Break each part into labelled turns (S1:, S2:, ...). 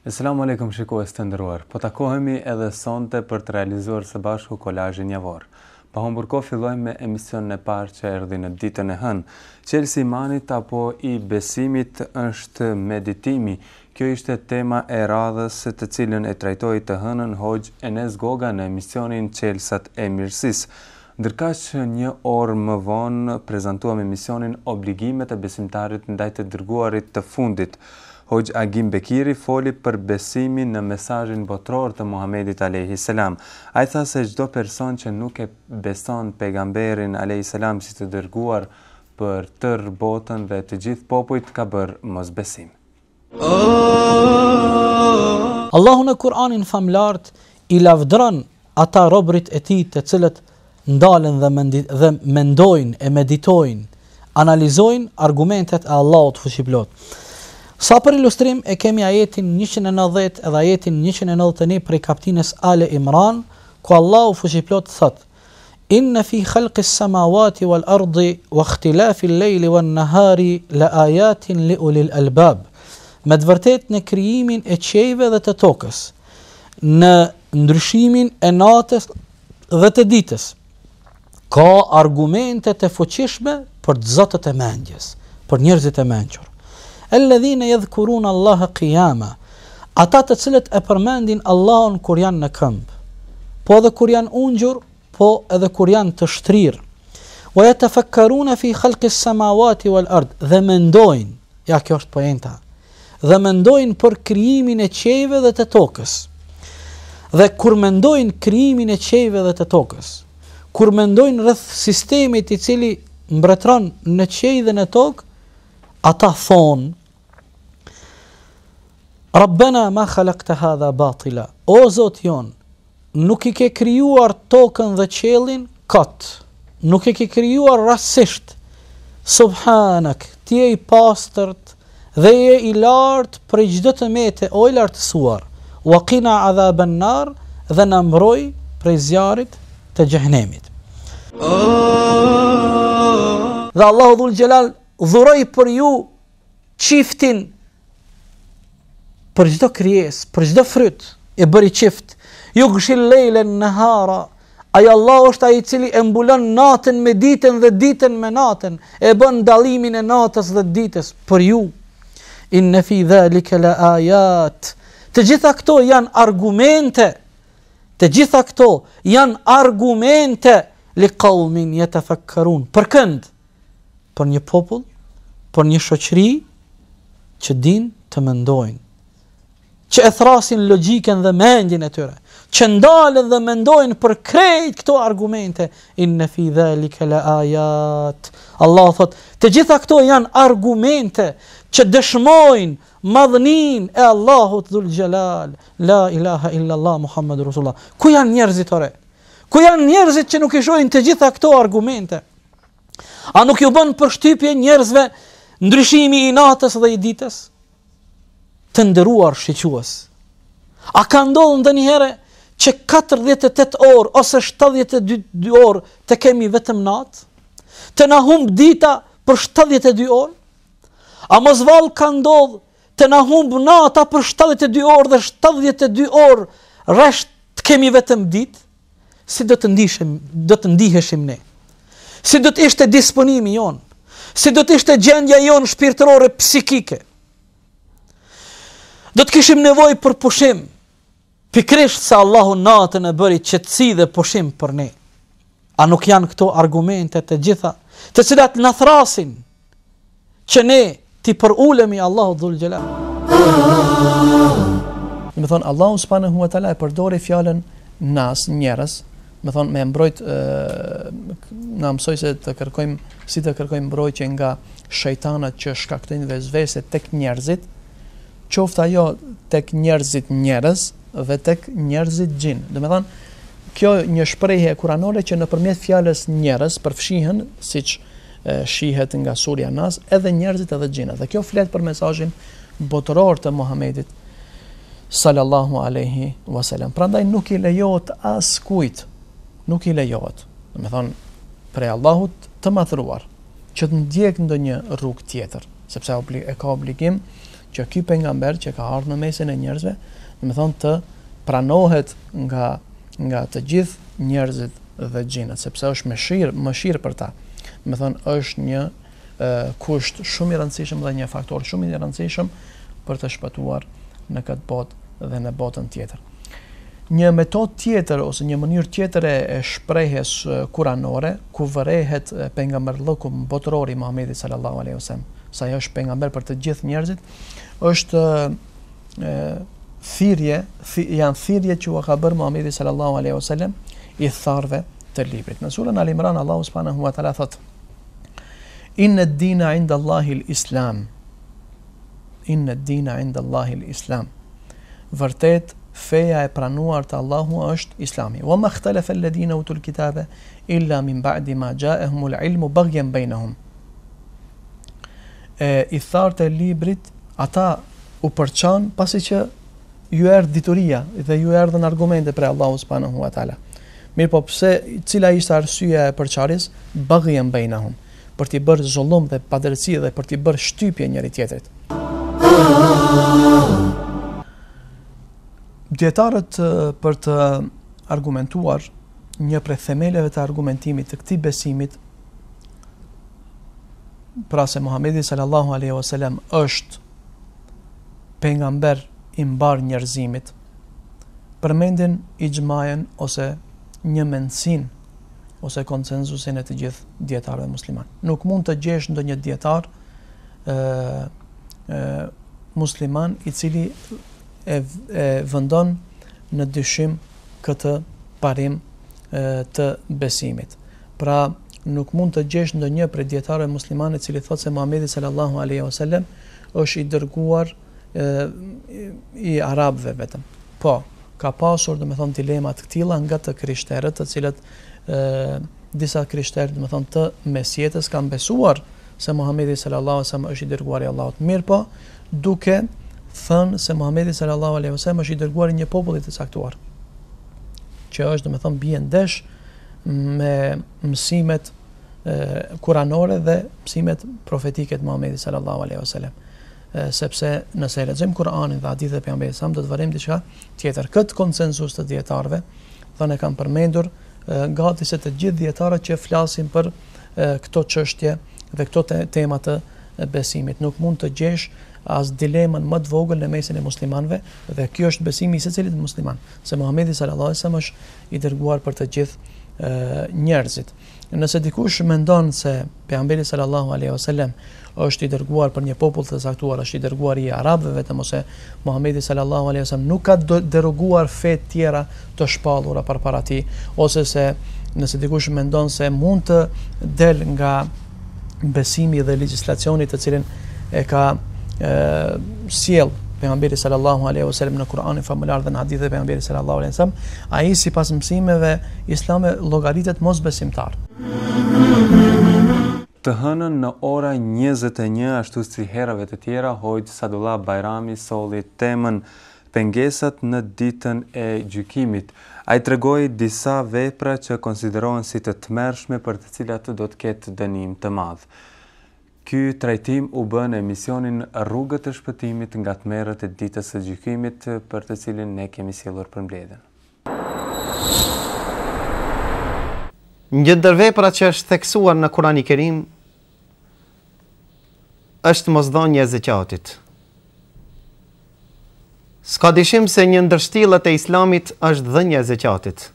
S1: Asalamu alaikum shikues të nderuar. Po takohemi edhe sonte për të realizuar së bashku kolazhin javor. Pa humbur kohë fillojmë me emisionin e parë që erdhi në ditën e hënë. Qelsi i imanit apo i besimit është meditimi. Kjo ishte tema e radhës të cilën e trajtoi të hënën Hoxh Enes Goga në emisionin Qelsat e mirësisë. Ndërkaq një orë më vonë prezantuam emisionin Obligimet e besimtarit ndaj të dërguarit të fundit. Hoxh Agim Bekiri foli për besimin në mesazhin botror të Muhamedit alayhi salam. Ai tha se çdo person që nuk e beson pejgamberin alayhi salam si të dërguar për tërë botën dhe të gjithë popujt ka bërë mosbesim.
S2: Allahu në Kur'anin famlart i lavdron ata robërit e tij të cilët ndalen dhe mendojnë e meditojnë, analizojnë argumentet e Allahut fuqiplot. Sa për ilustrim e kemi ajetin 190 edhe ajetin 191 prej kapitullit Ale Imran, ku Allahu fuqiplot thot: Inna fi khalqis samawati wal ardi wa ikhtilafil layli wan nahari la ayatin li ulil albab. Me të vërtetë në krijimin e qiejve dhe të tokës, në ndryshimin e natës dhe të ditës, ka argumente të fuqishme për zotët e mendjes, për njerëzit e mençur. Alladhina yadhkuruna Allaha qiyama, ata të cilët e përmendin Allahun kur janë në këmbë, po edhe kur janë ungjur, po edhe kur janë të shtrirë. Wa yatafakkaruna fi khalqis samawati wal ard, dhe mendojnë, ja kjo është poenta, dhe mendojnë për krijimin e qiejve dhe të tokës. Dhe kur mendojnë krijimin e qiejve dhe të tokës, kur mendojnë rreth sistemit i cili mbretëron në qiej dhe në tokë, ata thonë: Rabbena ma khalaqta hadha batila. O Zot jon, nuk i ke krijuar tokën dhe qiellin kot. Nuk i ke krijuar rastësisht. Subhanak, ti je i pastërt dhe je i lartë për çdo tëmete, o i lartësuar. Wa qina adhaban nar, dhe na mbroj prej zjarrit të xhehenemit. Dhe Allahu dhul xhelal dhuroi për ju çiftin, për çdo krijesë, për çdo fryt, e bëri qift. Yughshil layla nahara. Ai Allah është ai i cili e mbulon natën me ditën dhe ditën me natën, e bën dallimin e natës dhe ditës për ju. Inna fi dhalika la ayat. Të gjitha këto janë argumente. Të gjitha këto janë argumente li qaumin yatafakkarun. Për kënd? Për një popull, për një shoqëri që din të mendojnë, që e thrasin logjikën dhe mendjen e tyre, që ndalen dhe mendojnë për krejt këto argumente. Inna fi dhalika la ayat. Allah thot, të gjitha këto janë argumente që dëshmojnë madhnin e Allahut dhul xhelal. La ilaha illa Allah Muhammadur Rasulullah. Ku janë njerëzit ore? Ku janë njerëzit që nuk i shohin të gjitha këto argumente? A nuk ju bën përshtypje njerëzve ndryshimi i natës dhe i ditës? Të nderuar shiques, a ka ndodhur ndonjëherë që 48 orë ose 72 orë të kemi vetëm natë? Të na humb dita për 72 orë? A mos vallë ka ndodhur të na humb nata për 72 orë dhe 72 orë rresht të kemi vetëm ditë? Si do të ndiheshim ne? Si do të ishte disponimi jon? Si do të ishte gjendja jon shpirtërore psikike? Do të kishim nevojë për pushim, pikërisht se Allahu natën e bëri qetësi dhe pushim për ne. A nuk janë këto argumente të gjitha, të cilat na thrasin që ne ti përulemi Allahu dhul xhelal?
S3: Me thonë, Allahu subhanahu wa taala e përdori fjalën nas, njerëz, me thonë me mbrojt, na mësoj se të kërkojmë mbrojtje nga shejtanat që shkaktojnë vezvese tek njerëzit, qoftë ajo tek njerëzit njerëz dhe tek njerëzit gjin. Do me thonë, kjo një shprehje kuranore që nëpërmjet fjalës njerëz përfshihen, siç shihet nga surja Nas, edhe njerëzit edhe xhinat. Dhe kjo flet për mesazhin botëror të Muhamedit sallallahu alaihi wasallam. Prandaj nuk i lejohet askujt, nuk i lejohet, do të thonë prej Allahut të madhruar, që të ndjek ndonjë rrugë tjetër, sepse e ka obligim që ky pejgamber që ka ardhur në mesin e njerëzve, do të thonë të pranohet nga të gjithë njerëzit dhe xhinat, sepse është mëshirë për ta. Do të thonë është një kusht shumë i rëndësishëm dhe një faktor shumë i rëndësishëm për të shpëtuar në këtë botë dhe në botën tjetër. Një metodë tjetër ose një mënyrë tjetër e shprehjes kuranore ku vërehet pejgamberllëku botëror i Muhamedit sallallahu alaihi wasallam, sa ai është pejgamber për të gjithë njerëzit, është thirrje që u ka bërë Muhamedi sallallahu alaihi wasallam i tharve të librit. Në surën Al-Imran Allahu subhanahu wa taala thotë: Inna ad-dina 'inda Allahi al-Islam. Inna ad-dina 'inda Allahi al-Islam. Vërtet feja e pranuar të Allahu është Islami. Wa ma ikhtalafa alladhina utul kitaba illa min ba'di ma ja'ahum al-'ilmu baghyan bainahum. I thartë e librit ata u përçan pasi që ju erdhi dituria dhe ju erdhën argumente për Allahu subhanahu wa taala. Mirë po pse, cila ishte arsyeja e përçarjes? Baghyan bainahum, për t'i bërë zullum dhe padrejtësi dhe për t'i bërë shtypje njëri tjetrit. Dietarët për të argumentuar një prej themeleve të argumentimit të këtij besimit, pra se Muhamedi sallallahu alaihi wasallam është pejgamber i mbar njerëzimit, përmendin ixhmajen ose një mendsin ose konsenzusin e të gjithë dietarëve musliman. Nuk mund të gjesh ndonjë dietar musliman i cili e vendon në dyshim këtë parim të besimit. Pra nuk mund të gjesh ndonjë prej dietarëve muslimanë i cili thotë se Muhamedi sallallahu alaihi wasallam është i dërguar i arabëve vetëm. Po, ka pasur domethënë dilema të tilla nga të krishterët, të cilët disa krishterë domethënë të mesjetës kanë besuar se Muhamedi sallallahu alaihi wasallam është i dërguar i Allahut. Mirë po, duke thënë se Muhamedi sallallahu alaihi wasallam është i dërguar i një populli të caktuar, që është domethënë bie ndesh me mësimet kuranore dhe mësimet profetike të Muhamedit sallallahu alaihi wasallam. Sepse nëse lexojmë Kur'anin dhe hadithet e pejgamberit sa do të vërejmë diçka tjetër. Këtë konsensus të dietarëve thonë kanë përmendur gati se të gjithë dietarët që flasin për këto çështje dhe këto tema të besimit. Nuk mund të gjesh as dilemën më të vogël në mesin e muslimanëve, dhe ky është besimi i secilit musliman, se Muhamedi sallallahu alaihi wasallam është i dërguar për të gjithë njerëzit. Nëse dikush mendon se pejgamberi sallallahu alaihi wasallam është i dërguar për një popull të caktuar, është i dërguar i arabëve vetëm, ose Muhamedi sallallahu alaihi wasallam nuk ka deroguar fe të tjera të shpallura përpara tij, ose se nëse dikush mendon se mund të del nga besimi dhe legjislacioni të cilin e ka sjell pejgamberi sallallahu alaihi wasallam në Kur'anin famular dhe në hadithet e pejgamberit sallallahu alaihi wasallam, ai sipas mësimeve islame llogaritet mosbesimtar.
S1: Të hënën në ora 21, ashtu si herave të tjera, Hoxh Sadullah Bajrami solli temën pengesat në ditën e gjykimit. Ai tregoi disa vepra që konsiderohen si të tmerrshme për të cilat do të ketë dënim të madh. Ky trajtim u bë në emisionin Rrugët e Shpëtimit nga tmerrat e ditës së gjykimit, për të cilin ne kemi sjellur përmbledhjen.
S4: Një ndër veprat që është theksuar në Kur'anin e Kerim është mosdhënia e zakatit. S'ka dyshim se një ndër shtyllat e Islamit është dhënia e zakatit.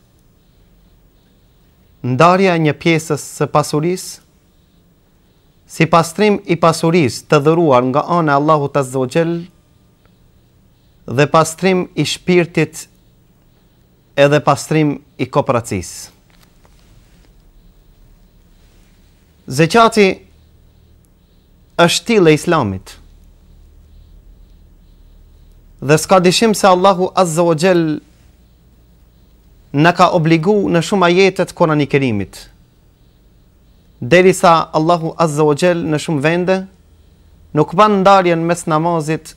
S4: Ndarja e një pjesës së pasurisë si pastrim i pasurisë të dhëruar nga ana e Allahut Azza wa Jall dhe pastrim i shpirtit edhe pastrim i kopratësisë. Zekati është shtyllë e Islamit. Dhe s'ka dyshim se Allahu Azza wa Jall na ka obligu në shumë ajete të Kur'anit Kerimit derisa Allahu Azza wa Jall në shumë vende nuk ban ndarjen mes namazit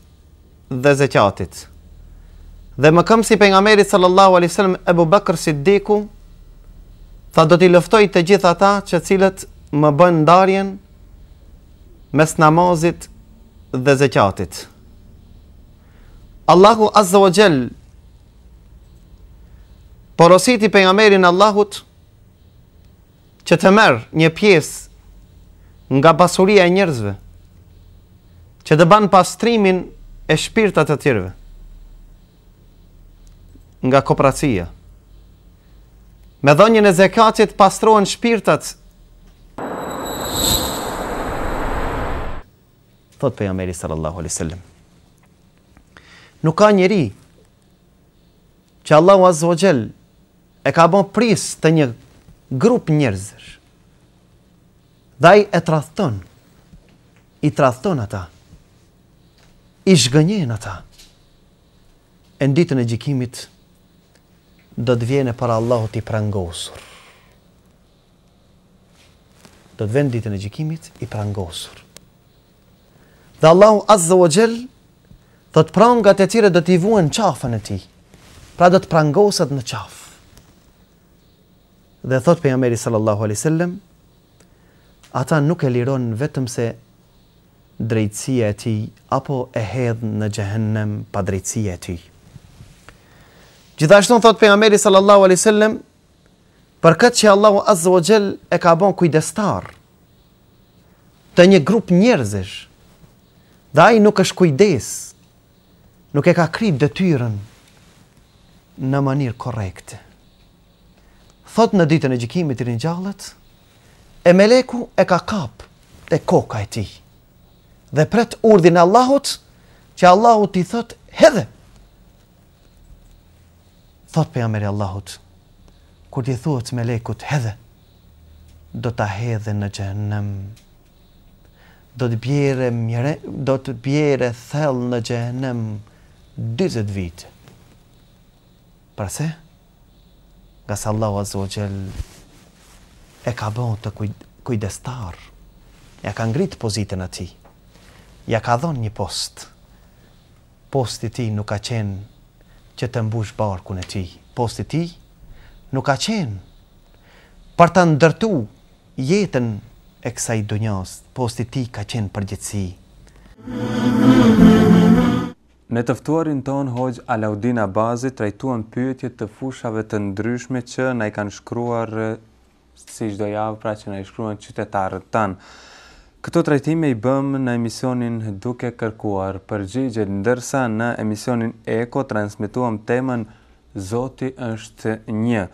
S4: dhe zekatit. Dhe më këmsi pejgamberi sallallahu alaihi wasallam Abu Bakr Siddiku tha do t'i luftoj të gjithë ata që cilët më bën ndarjen mes namazit dhe zekatit. Allahu Azza wa Jall porositi pejgamberin Allahut që të merr një pjesë nga pasuria e njerëzve, që të ban pastrimin e shpirtat të tjerëve, nga kooperacia. Me dhënien e zekatit pastrohen shpirtat. Thot pejgamberi sallallahu alaihi wasallam, nuk ka njeri që Allahu Azza wa Jall e ka bën pris të një grup njerëzish. Dhe ai e tradhton, i tradhton ata, i zhgënjen ata. E në ditën e gjykimit do të vjene para Allahut i prangosur. Do të vjen ditën e gjykimit i prangosur. Dhe Allahu Azza wa Jall thot prangat e tjera do t'i vuan qafën e tij. Pra do të prangoset në qafë. Dhe thot pejgamberi sallallahu alaihi wasallam, ata nuk e liron vetëm se drejtësia e tij, apo e hedh në xhehenem pa drejtësia e tij. Gjithashtu thot pejgamberi sallallahu alaihi wasallam, për këtë që Allahu Azza wa Jall e ka bën kujdestar të një grup njerëzish, dhe ai nuk është kujdes, nuk e ka krip detyrën në mënyrë korrekte. Thot në ditën e gjykimit i ringjallët, e meleku e ka kap te koka e tij. Dhe pret urdhin e Allahut, që Allahu t'i thot hedhe. Thot pejgamberi Allahut, kur t'i thuhet melekut hedhe, do ta hedhe në xhehenem. Do të bjerë thellë në xhehenem 40 vite. Përse? Nga se Allahu Azza wa Jall e ka bën të kujdestar, ja ka ngrit pozitën e tij, ja ka dhënë një post. Posti i tij nuk ka qenë që të mbush barkun e tij. Posti i tij nuk ka qenë për të ndërtu jetën e kësaj dunjas. Posti i tij ka qenë përgjithësi.
S1: Në të ftuarin ton Hoxh Alaudin Abazi trajtuan pyetjet të fushave të ndryshme që na i kanë shkruar si çdo javë, pra që na i shkruan qytetarët tanë. Këto trajtime i bëm në emisionin Duke Kërkuar Përgjigje, ndërsa në emisionin Eko transmetuam temën Zoti është një.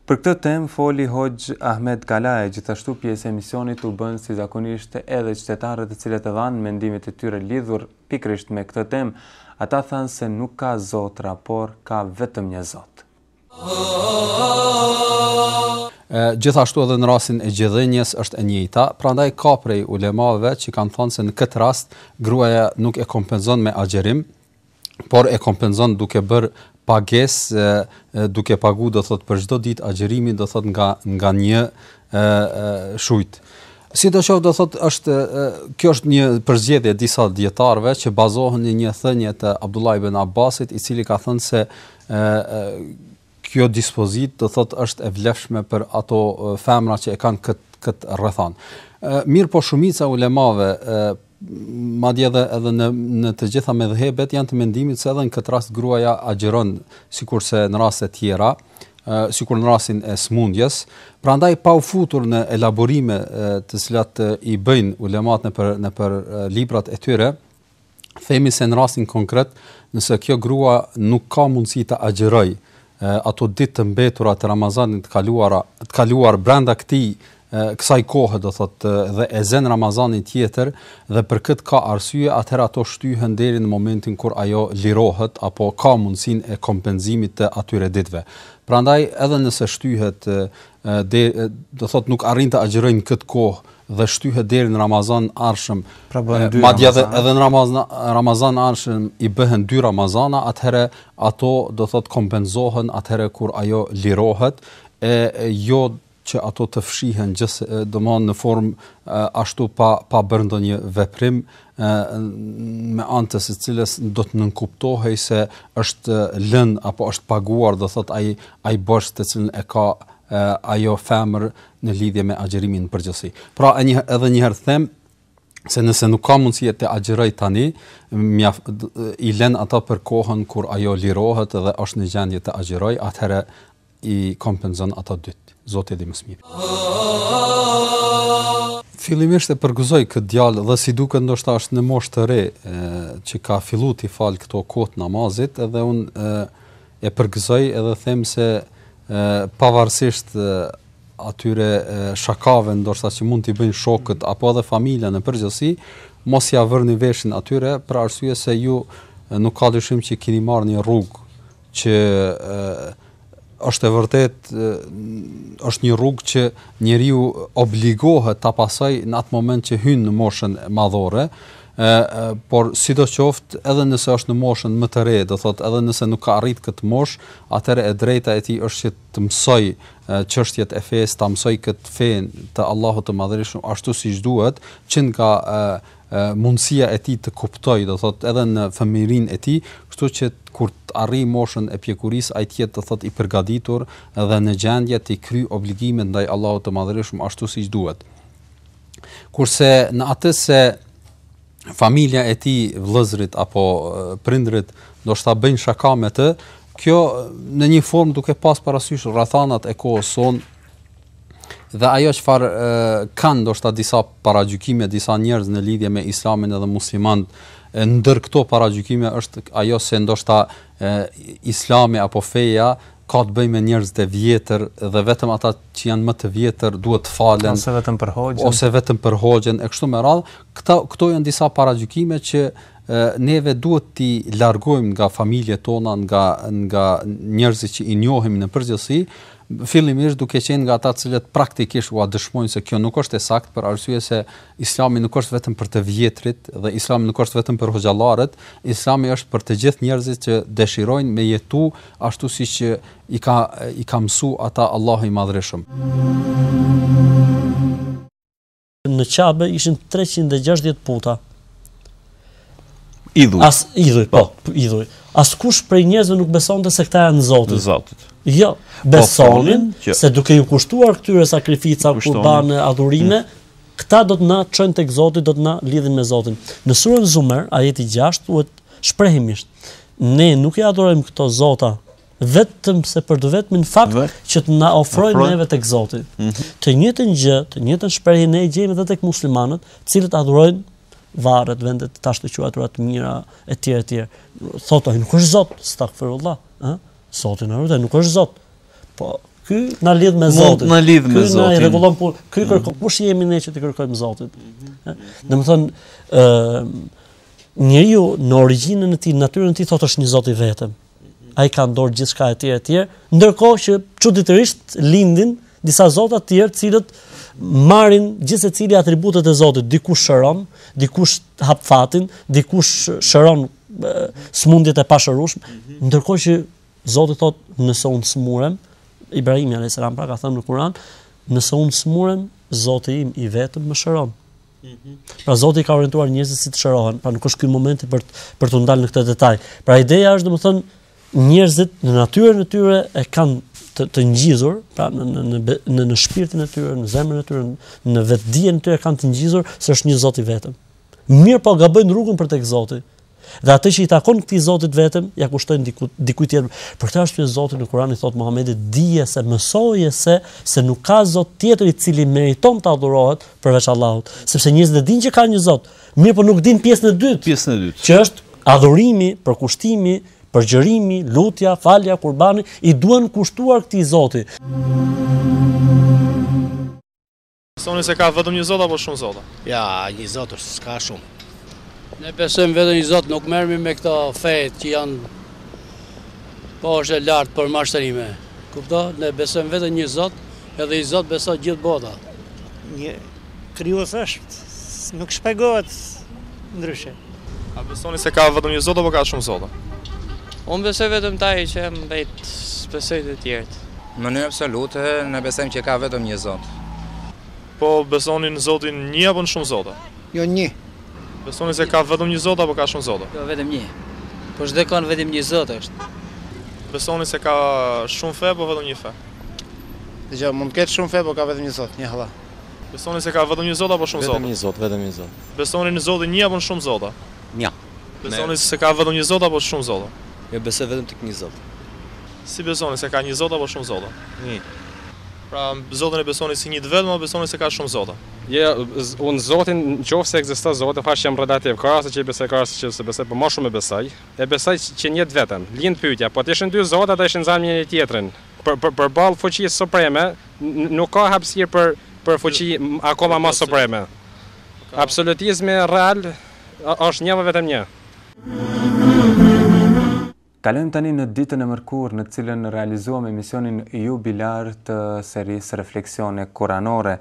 S1: Për këtë temë foli Hoxh Ahmed Kalaj, gjithashtu pjesë e emisionit u bën si zakonisht edhe qytetarët të cilët e dhanë mendimet e tyre lidhur pikërisht me këtë temë. Ata thanë se nuk ka zotra, por ka vetëm një Zot.
S5: Gjithashtu edhe në rastin e gjedhenjes është e njëjta, prandaj ka prej ulemave që kanë thënë se në këtë rast gruaja nuk e kompenzon me agjerim, por e kompenzon duke bërë pagesë, duke pagu do thot për çdo ditë agjerimin do thot nga një shujt. Sidoqoftë do thot kjo është një përzgjedhje e disa dietarëve që bazohen në një thënie të Abdullah ibn Abbasit, i cili ka thënë se kjo dispozit do thot është e vlefshme për ato femra që e kanë këtë rrethon. Mirë, po shumica ulemave madje edhe në të gjitha medhhebet janë të mendimit se edhe në këtë rast gruaja agjeron sikurse në raste tjera, sikur në rastin e smundjes. Prandaj pa u futur në elaborime të cilat i bëjnë ulemat nëpër librat e tyre, themi se në rastin konkret, nëse kjo grua nuk ka mundësi të agjeroj ato ditë të mbetura të Ramazanit të kaluar brenda kësaj kohe do thotë dhe e zen Ramazanin tjetër, dhe për këtë ka arsye, atëherë ato shtyhen deri në momentin kur ajo lirohet apo ka mundësinë e kompenzimit të atyre ditëve. Prandaj edhe nëse shtyhet do thotë nuk arrin të agjerojnë këtë kohë dhe shtyhet deri në Ramazan arshëm, madje edhe në Ramazan arshëm i bëhen 2 Ramazana, atëherë ato do thotë kompenzohen atëherë kur ajo lirohet, e jo që ato të fshihen domthon në formë ashtu pa bërë ndonjë veprim me anë të së cilës do të nënkuptohej se është lënë apo është paguar, do thot ai bosh të cilën e ka ajo femër në lidhje me agjerimin në përgjithësi. Pra edhe një herë them se nëse nuk ka mundësi të agjeroj tani, i lën ata për kohën kur ajo lirohet dhe është në gjendje të agjeroj, atëherë i kompenzon ata dytë. Zoti di më së miri. Fillimisht e përgëzoj këtë djalë dhe si duket ndoshta është në moshë të re që ka filluar të fal këto kohë namazit, edhe unë e përgëzoj edhe them se pavarësisht atyre shakave ndoshta që mund t'i bëjnë shokët apo edhe familja në përgjithësi, mos ja vërni veshin atyre për arsye se ju nuk ka dyshim që keni marrë një rrugë që është e vërtet është një rrugë që njeriu obligohet ta pasojë në atë moment që hyn në moshën madhore, por sidoqoftë edhe nëse është në moshën më të re, do thotë edhe nëse nuk ka arrit këtë moshë, atëherë e drejta e tij është që të mësoj çështjet e fesë, ta mësoj këtë fenë të Allahut të Madhërisht ashtu siç duhet, që nga mundësia e tij të kuptoj, do thotë edhe në fëmijërinë e tij, kështu që kur të arrijë moshën e pjekurisë, ai të jetë, do thotë, i përgatitur dhe në gjendje të kryej obligimet ndaj Allahut të Madhërisht ashtu siç duhet. Kurse në atë se familja e tij, vëllezërit apo prindrit ndoshta bëjnë shaka me të, kjo në një formë duke pas parasysh rrethanat e kohës sonë dhe ajo çfarë kanë ndoshta disa paragjykime, disa njerëz në lidhje me Islamin edhe muslimanët, ndër këto paragjykime është ajo se ndoshta Islami apo feja ka të bëjë me njerëz të vjetër dhe vetëm ata që janë më të vjetër duhet të falen ose vetëm për hoxhen e kështu me radhë. Këto janë disa paragjykime që neve duhet t'i largojmë nga familjet tona, nga njerëzit që i njohim në përgjithësi, fillimisht duke qenë nga ata të cilët praktikisht u dëshmojnë se kjo nuk është e saktë për arsye se Islami nuk është vetëm për të vjetrit dhe Islami nuk është vetëm për hoxhallarët, Islami është për të gjithë njerëzit që dëshirojnë me jetu ashtu siç i ka mësuar ata Allahu i Madhërisht.
S6: Në Qabe ishin 360 puta.
S7: Idhuj.
S6: Idhuj. Askush prej njerëzve nuk besonte se këta janë Zotit. Jo, besonin se duke ju kushtuar këtyre sakrifica, kurbane, adhurime, këta do të na çojnë tek Zoti, do të na lidhin me Zotin. Në surën Zumer, ajeti 6 thuhet shprehimisht: ne nuk i adhurojmë këto zota vetëm se për të vetmin fakt që të na ofrojnë neve tek Zoti. Të njëjtën gjë, të njëjtën shprehje ne e gjejmë edhe tek muslimanët, të cilët adhurojnë varet, vendet tash të quajtura të mira etj etj. Thotë nuk është Zot, astaghfirullah, Zoti na rreth nuk është Zot. Po ky na lidh me Zotin.
S7: Na lidh me Zotin.
S6: Ky na rregullon punë. Ky kërkon kush jemi ne që të kërkojmë Zotin. Domethënë njeriu në origjinën e tij, natyrën e tij thotë është një Zot i vetëm. Ai ka në dorë gjithçka etj etj, ndërkohë që çuditërisht lindin disa zota të tjerë të cilët marrin gjithsecili atributet e Zotit, dikush shëron, dikush hap fatin, dikush shëron smundjet e pashërueshme, ndërkohë që Zoti thotë nëse unë smurem, Ibrahimi alayhis salam pra ka thënë në Kur'an, nëse unë smurem, Zoti im i vetëm më shëron. Pra Zoti ka orientuar njerëzit si të shërohen, pra nuk është ky momenti për të ndalë në këtë detaj. Pra ideja është domethënë njerëzit në natyrën e tyre e kanë të ngjizur, pra në shpirtin e tyre, në zemrën e tyre, në vetdijen e tyre kanë të ngjizur se është një Zot i vetëm. Mirë po gabojnë rrugën për tek Zoti. Dhe atë që i takon këtij Zotit vetëm, ja kushtojnë dikujt tjetër. Për këtë arsye Zoti në Kur'an i thotë Muhamedit, dije se mësoje se nuk ka Zot tjetër i cili meriton të adhurohet përveç Allahut, sepse njerëzit e dinë që ka një Zot, mirë po nuk dinë pjesën e dytë. Që është adhurimi, përkushtimi, përgjërimi, lutja, falja, kurbani, i duhen kushtuar këtij Zoti.
S8: Besoni se ka vetëm një Zot apo shumë Zota?
S9: Ja, një Zot është, s'ka shumë.
S10: Ne besojmë vetëm një Zot, nuk merremi me këto fet që janë poshtë e lartë për mashtrime. Kupto? Ne besojmë vetëm një Zot, edhe i Zot besoj gjithë bota.
S11: Një krijues është, nuk shpjegohet ndryshe.
S8: A besoni se ka vetëm një Zot apo ka shumë Zota?
S12: Unë besoj vetëm taj që mbet besoj të tjerët.
S7: Në mënyrë absolute, ne besojmë që ka vetëm një Zot.
S8: Po besoni në Zotin një apo në shumë Zota?
S12: Jo një.
S8: Besoni se ka vetëm një Zot apo ka shumë Zota?
S13: Jo, vetëm një. Po çdo kanë vetëm një Zot është.
S8: Besoni se ka shumë fe apo vetëm një fe?
S12: Dgjoj, mund të ketë shumë fe, po ka vetëm një Zot, një Allah.
S8: Besoni se ka vetëm një Zot apo shumë Zota?
S14: Vetëm një Zot, vetëm një Zot.
S8: Besoni në Zotin një apo në shumë Zota?
S14: Një.
S8: Besoni se ka vetëm një Zot apo shumë Zota?
S14: Jo, besoj vetëm tek një Zot.
S8: Si besoni se ka një Zot apo shumë Zota?
S14: Një.
S8: Pra Zotin e besoni si një të vetëm apo besoni se ka shumë Zota?
S15: Jo, unë Zotin nëse ekziston Zoti, thash jam relativ, ka raste që besoj, ka raste që besoj, po më shumë besoj. E besoj që një të vetëm. Lind pyetja, po të ishin dy Zota, ata ishin zanë njëri tjetrin. Për ballë fuqisë supreme, nuk ka hapësirë për fuqi akoma më supreme. Absolutizmi real është një vetëm një.
S1: Kalojmë tani në ditën e mërkurë në cilën realizuam emisionin jubilar të serisë Refleksione Kuranore.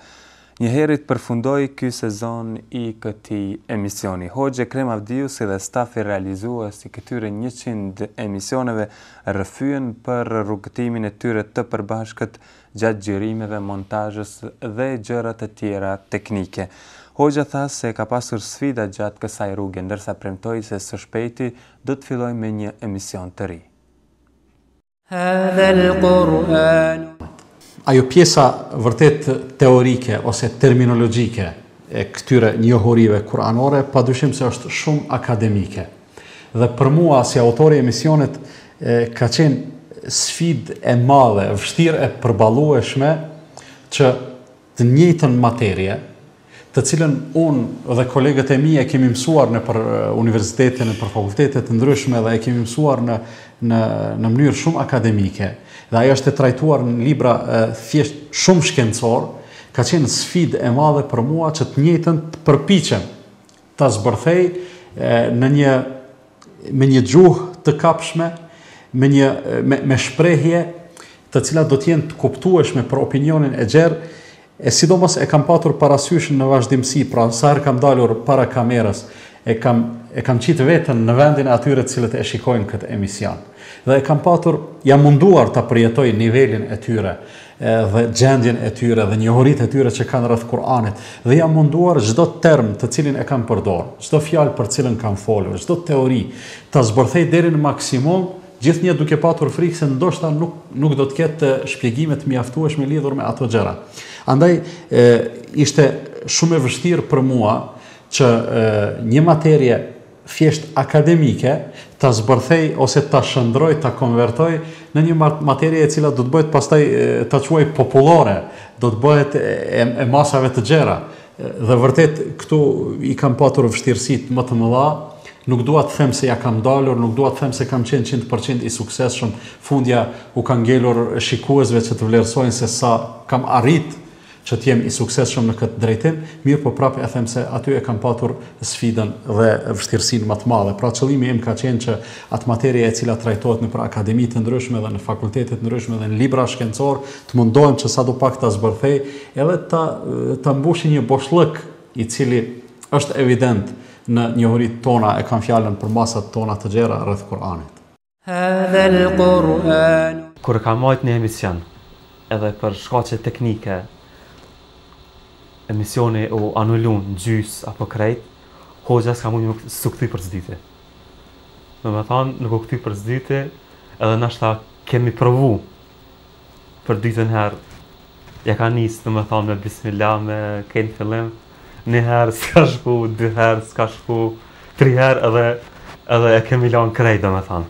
S1: Njëherët përfundoi ky sezon i këtij emisioni. Hoxha Ekrem Avdiu si dhe stafi realizues i këtyre 100 emisioneve rrëfyen për rrugëtimin e tyre të përbashkët gjatë xhirimeve, montazhës dhe gjërat e tjera teknike. Hoxha tha se ka pasur sfida gjatë kësaj rruge, ndërsa premtoi se së shpejti do të fillojë me një emision të ri.
S16: Ajo pjesa vërtet teorike ose terminologjike e këtyre njohurive kuranore, padyshim se është shumë akademike. Dhe për mua, si autori i emisionit, ka qenë sfidë e madhe, vështirë e përballueshme që të njëjtën materie, të cilën unë dhe kolegët e mi e kemi mësuar në për universitete, në për fakultetet të ndryshme dhe e kemi mësuar në mënyrë shumë akademike, dhe ajo është e trajtuar në libra thjesht shumë shkencor, ka qenë sfidë e madhe për mua që të njëjtën të përpiqem ta zbërthej me një gjuhë të kapshme, me shprehje të cilat do të jenë të kuptueshme për opinionin e gjerë. E sidomos e kam patur parasysh në vazhdimsi, pra sa herë kam dalur para kamerës, e kam qitë veten në vendin e atyre të cilët e shikojnë këtë emision. Dhe e kam patur, jam munduar ta përjetoj nivelin e tyre, dhe gjendjen e tyre dhe njohuritë e tyre që kanë rreth Kur'anit, dhe jam munduar çdo term të cilin e kam përdorur, çdo fjalë për cilën kam folur, çdo teori ta zbërthej deri në maksimum, gjithnjë duke patur frikë se ndoshta nuk do të ketë shpjegime të mjaftueshme lidhur me ato gjëra. Andaj ishte shumë e vështirë për mua që një materie thjesht akademike ta zbërthej ose ta shndroj, ta konvertoj në një materie e cila do të bëhet pastaj ta quaj popullore, do të bëhet e masave të gjera. Dhe vërtet këtu i kam patur vështirësitë më të mëdha. Nuk dua të them se ja kam dalur, nuk dua të them se kam qenë 100% i suksesshëm. Fundja u ka ngelur shikuesve që të vlerësojnë se sa kam arrit që të jem i suksesshëm në këtë drejtim, mirë po prapë e them se aty e kam patur sfidën dhe vështirësinë më të madhe. Pra qëllimi im ka qenë që atë materie e cila trajtohet në akademi të ndryshme dhe në fakultete të ndryshme dhe në libra shkencor, të mundohem që sadopak ta zbërthej edhe ta mbushi një boshllëk i cili është evident në njohuritë tona, e kam fjalën për masat tona të gjera rreth Kur'anit.
S17: Kur kam marrë një emision, edhe për shkaqe teknike, emisioni u anullun gjys apo krejt, hoxha s'ka mund nuk s'u kthy për s'dyti. Do të thonë, nuk u kthy për s'dyti, edhe nashta kemi provu për dytën herë. Ja ka nis, do të thonë, me bismillah, me kënd fillim. Një herë s'ka shku, 2 herë s'ka shku, 3 herë edhe e kemi lanë krejt, do me thanë.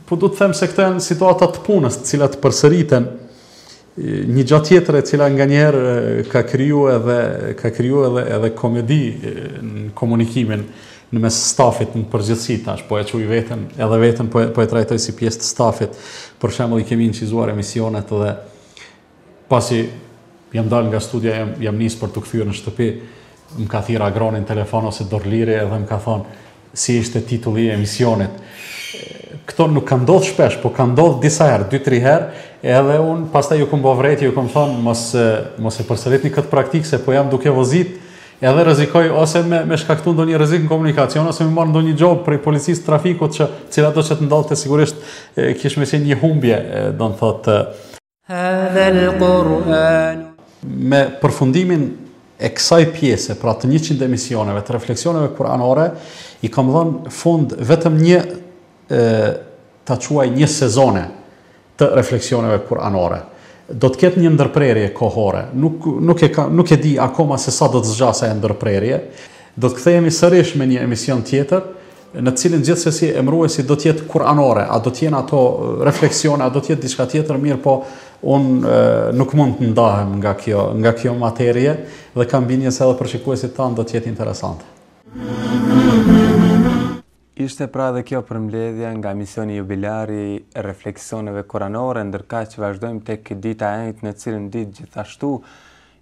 S16: Po du të them se këto janë situata të punës, të cilat përsëriten. Një gjatë tjetër e cila nga njerë ka kriju edhe komedi në komunikimin në mes stafit në përgjithësi tash, po e quj veten, edhe veten po e trajtoj si pjesë të stafit. Për shembull, i kemi incizuar emisionet dhe pasi jam dalë nga studia, jam nisë për të kthyer në shtëpi, më ka thirrë agronin telefon ose dorëliri edhe më ka thonë si ishte titulli i emisionit. Këto nuk ka ndodhur shpesh, po ka ndodhur disa herë, 2-3 herë, edhe unë pastaj ju kam bë vrejtje, ju kam thonë mos e përsëritni këtë praktikë se po jam duke vozit, edhe rrezikoj ose me shkaktu ndonjë rrezik në komunikacion ose me marr ndonjë job prej policisë trafikut që cila do të ndodhte sigurisht kish me qenë një humbje, do të thotë me përfundimin e kësaj pjese, pra të 100 emisioneve të refleksioneve kuranore, i kam dhënë fund vetëm ta quaj një sezone të refleksioneve kuranore. Do të ketë një ndërprerje kohore. Nuk e di akoma se sa do të zgjasë ajo ndërprerje. Do të kthehemi sërish me një emision tjetër, në cilin gjithsesi emëruesi do të jetë kuranore, a do të jenë ato refleksione, a do të jetë diçka tjetër, mirë po unë nuk mund të ndahem nga kjo materie dhe kam bindjen se edhe për shikuesit tanë do të jetë interesante.
S1: Ishte pra dhe kjo përmbledhja nga emisioni jubilari refleksioneve kuranore, ndërka që vazhdojmë tek dita e njëjtë, në cilën ditë gjithashtu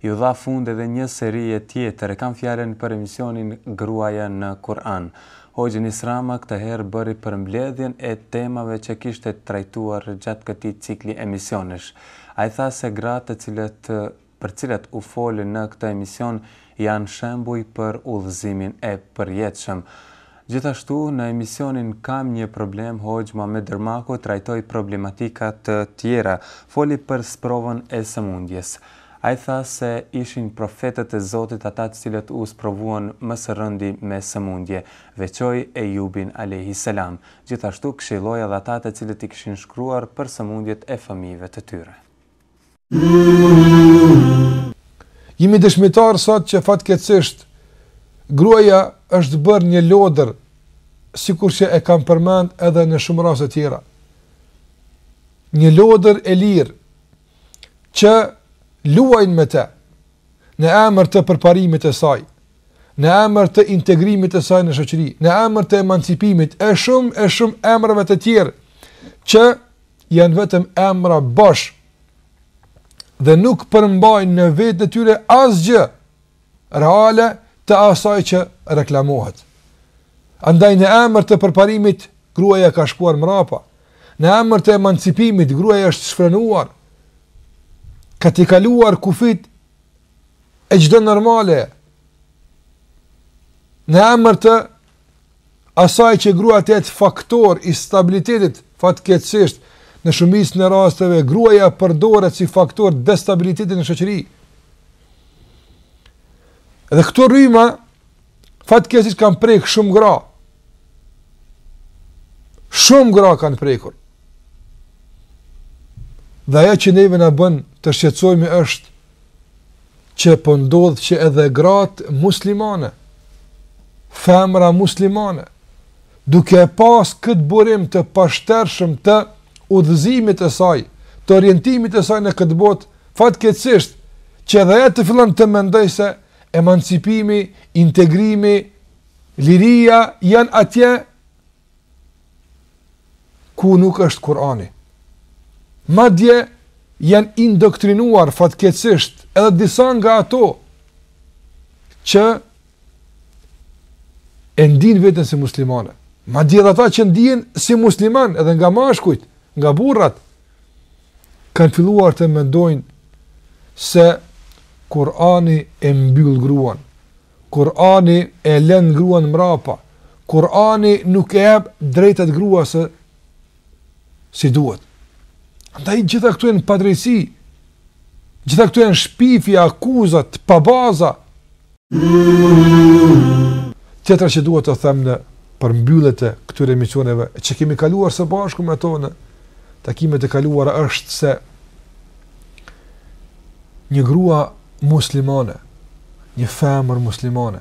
S1: ju dha fund edhe një serie tjetër. E kam fjalën për emisionin Gruaja në Kur'an. Hoxha Nisrama këtë herë bëri përmbledhjen e temave që kishte trajtuar gjatë këtij cikli emisionesh. Ai tha se gratë për cilat u folën në këtë emision janë shembuj për udhëzimin e përjetshëm. Gjithashtu, në emisionin Kam një problem, Hoxha Muhamet Dermaku trajtoi problematika të tjera, foli për sprovën e sëmundjes. Ai tha se ishin profetët e Zotit ata të cilët u sprovuan më së rëndi me sëmundje, veçoi Ejubin alayhis salam. Gjithashtu këshilloi edhe ata të cilët i kishin shkruar për sëmundjet e fëmijëve të tyre.
S18: Jemi dëshmitar sot që fatkeqësisht gruaja është bërë një lodër, sikur që e kam përmend edhe në shumë raste tjera. Një lodër e lirë, që luajnë me te, në emër të përparimit e saj, në emër të integrimit e saj në shoqëri, në emër të emancipimit, e shumë emrave të tjerë, që janë vetëm emra bosh, dhe nuk përmbajnë në vetë të tyre asgjë reale të asaj që reklamohet. Andaj në emër të përparimit, gruaja ka shkuar mrapa. Në emër të emancipimit, gruaja është shfrenuar. Ka t'i kaluar kufit e çdo normale. Në emër të asaj që gruaja të jetë faktor i stabilitetit, fatkeqësisht, në shumicën e rasteve, gruaja përdoret si faktor destabiliteti në shoqëri. Dhe këto rryma, fatkeqësisht kanë prek shumë gra. Shumë gra kanë prekur. Dhe ajo që neve na bën të shqetësohemi është që po ndodh që edhe gratë muslimane, femra muslimane, duke pas këtë burim të pashtershëm të udhëzimit e saj, të orientimit e saj në këtë botë, fatkeqësisht që edhe ajo të fillon të mendoj se emancipimi, integrimi, liria janë atje ku nuk është Kurani. Madje janë indoktrinuar fatkeqësisht edhe disa nga ato që e ndin veten si muslimane. Madje edhe ata që ndjen si musliman edhe nga mashkujt, nga burrat, kanë filluar të mendojnë se Kurani e mbyll gruan. Kurani e lën gruan mrapa. Kurani nuk e jep drejtat gruas si duhet. Andaj gjitha këtu janë padrejsi. Gjitha këtu janë shpifje, akuzat, pabaza. Tjetër që duhet të them në përmbyllet e këtyre emisioneve që kemi kaluar së bashku me to në takimet e kaluara është se një grua muslimane, një femër muslimane,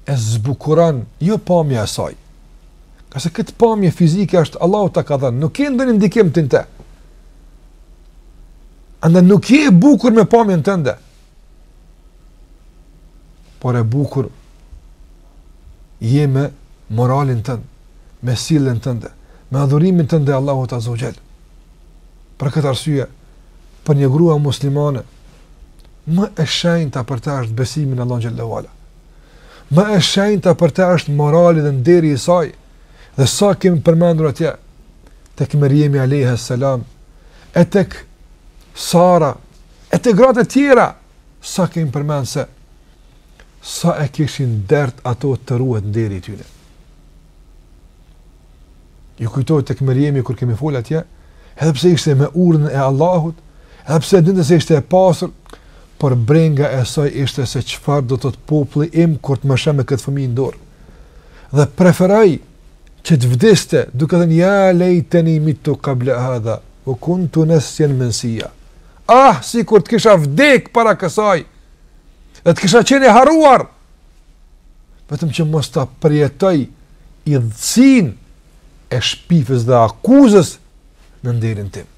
S18: e zbukuran jo pamja e saj. Ka se këtë pamje fizike është Allahu ta ka dhënë, nuk e ndonjë ndikim të te. Andaj nuk je bukur me pamjen tënde. Por e bukur je me moralin tënd, me sjelljen tënde, me adhurimin tënde Allahut Azza wa Jall. Për këtë arsye, për një grua muslimane, më e shenjta për të është besimi në Allahun xhallahu ala. Më e shenjta për të është morali dhe nderi i saj. Dhe sa kemi përmendur atje tek Meriemi alayhis salam, e tek Sara, e tek gratë të tjera, sa kemi përmendur se sa e kishin dert ato të ruhet nderi tyne. Ju kujtohet tek Meriemi kur kemi fol atje, edhe pse ishte me urdhën e Allahut, edhe pse dinte se ishte e pastër, por brenga e saj ishte se çfarë do të thotë populli im kur të më shë me këtë fëmijë në dorë. Dhe preferoj që të vdeste duke thënë ja lejteni mitu qabla hadha wa kuntu nasiyan mansiya. Si kur të kisha vdek para kësaj, dhe të kisha qenë haruar, vetëm që mos ta përjetoj idhësin e shpifës dhe akuzës në nderin tim.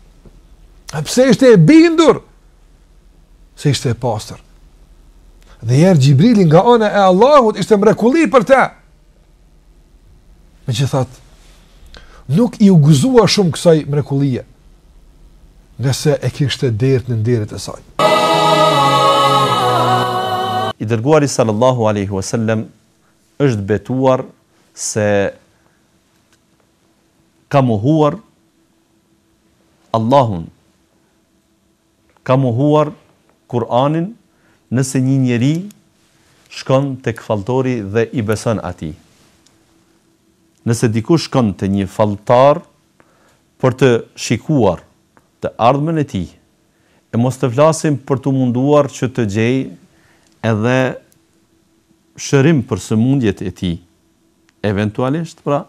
S18: A pse ishte e bindur se ishte e pastër. Dhe herë Gjibrili nga ana e Allahut ishte mrekulli për te. Megjithatë, nuk i u gëzua shumë kësaj mrekullie, nëse e kishte derë në nderit e saj.
S19: I dërguari sallallahu alaihi wasallam është betuar se ka mohuar Allahun, ka mohuar Kur'anin nëse një njeri shkon tek falltori dhe i beson atij. Nëse dikush shkon te një falltar për të shikuar të ardhmen e tij, e mos të flasim për të munduar që të gjej edhe shërim për sëmundjet e tij. Eventualisht, pra,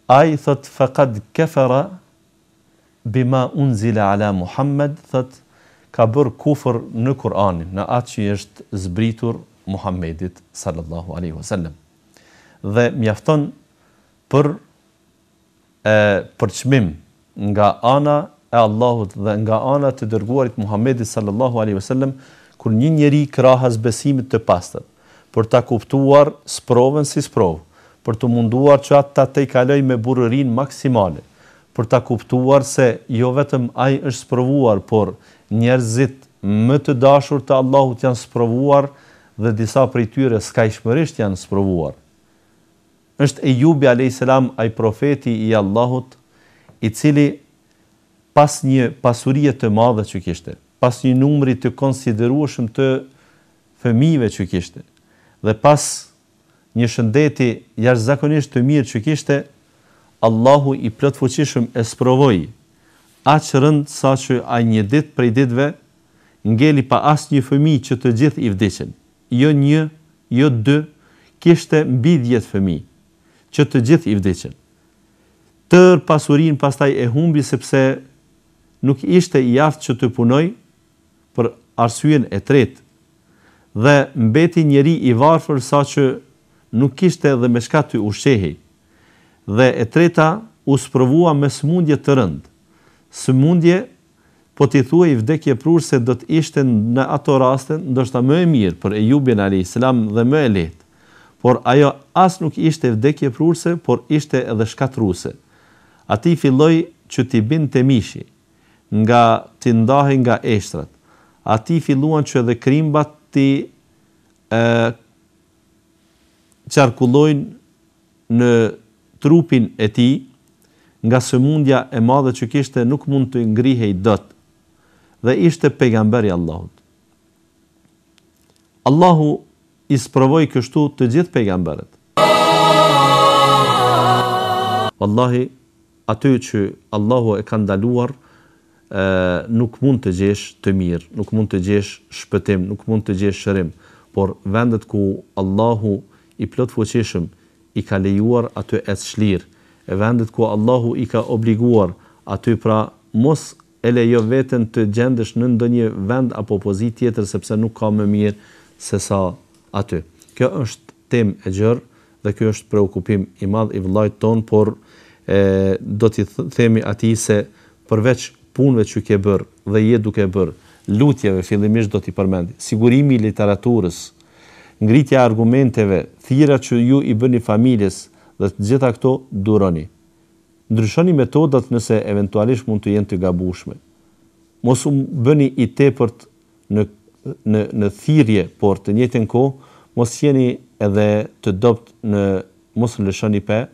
S19: ai thot faqad kafara bima unzila ala Muhammad, thot ka bërë kufër në Kur'anin, në atë që është zbritur Muhammedit sallallahu alaihi wasallam. Dhe mjafton për përçmim nga ana e Allahut dhe nga ana të dërguarit Muhammedit sallallahu alaihi wasallam kur një njeri krahas besimit të pastër, për ta kuptuar sprovën si sprovë, për të munduar që atë ta tejkaloj me burërinë maksimale, për ta kuptuar se jo vetëm ai është sprovuar, por njerëzit më të dashur të Allahut janë sprovuar dhe disa prej tyre skajshmërisht janë sprovuar. Është Ejubi alayhis salam ai profeti i Allahut i cili pas një pasurie të madhe që kishte, pas një numri të konsiderueshëm të fëmijëve që kishte, dhe pas një shëndeti jashtëzakonisht të mirë që kishte, Allahu i plotfuqishëm e sprovoi aq rënd sa që ai një ditë prej ditëve ngeli pa asnjë fëmijë që të gjithë i vdiqën. Jo një, jo dy, kishte mbi 10 fëmijë që të gjithë i vdiqën. Tër pasurinë pastaj e humbi sepse nuk ishte i aftë që të punoj për arsyen e tretë dhe mbeti njeri i varfër sa që nuk kishte dhe me shka të ushqehej. Dhe e treta u sprovua me sëmundje të rëndë. Sëmundje, po t'i thuaj vdekje prurse do të ishte në ato raste ndoshta më e mirë për Ejubin alayhis salam dhe më e lehtë. Por ajo as nuk ishte vdekje prurse, por ishte edhe shkatruese. Ati filloi që t'i binte mishi, nga t'i ndahej nga eshtrat. Ati filluan që edhe krimbat t'i qarkullojnë në trupin e tij, nga sëmundja e madhe që kishte nuk mund të ngrihej dot, dhe ishte pejgamberi Allahut. Allahu i sprovoi kështu të gjithë pejgamberët. Wallahi, aty që Allahu e ka ndaluar, nuk mund të gjesh të mirë, nuk mund të gjesh shpëtim, nuk mund të gjesh shërim, por vendet ku Allahu i plotfuqishëm i ka lejuar aty e shlirë, e vendet ku Allahu i ka obliguar aty pra mos e lejo veten të gjendesh në ndonjë vend apo pozitë tjetër sepse nuk ka më mirë se sa aty. Kjo është temë e gjerë dhe kjo është preokupim i madh i vëllait ton, por do t'i themi atij se përveç punëve që ke bërë dhe je duke bërë, lutjeve fillimisht do t'i përmend, sigurimi i literaturës, ngritja e argumenteve, thirrja që ju i bëni familjes dhe të gjitha këto duroni. Ndryshoni metodat nëse eventualisht mund të jenë të gabueshme. Mos u bëni i tepërt në thirrje, por të njëjtën kohë mos jeni edhe të dopt në mos lëshoni pe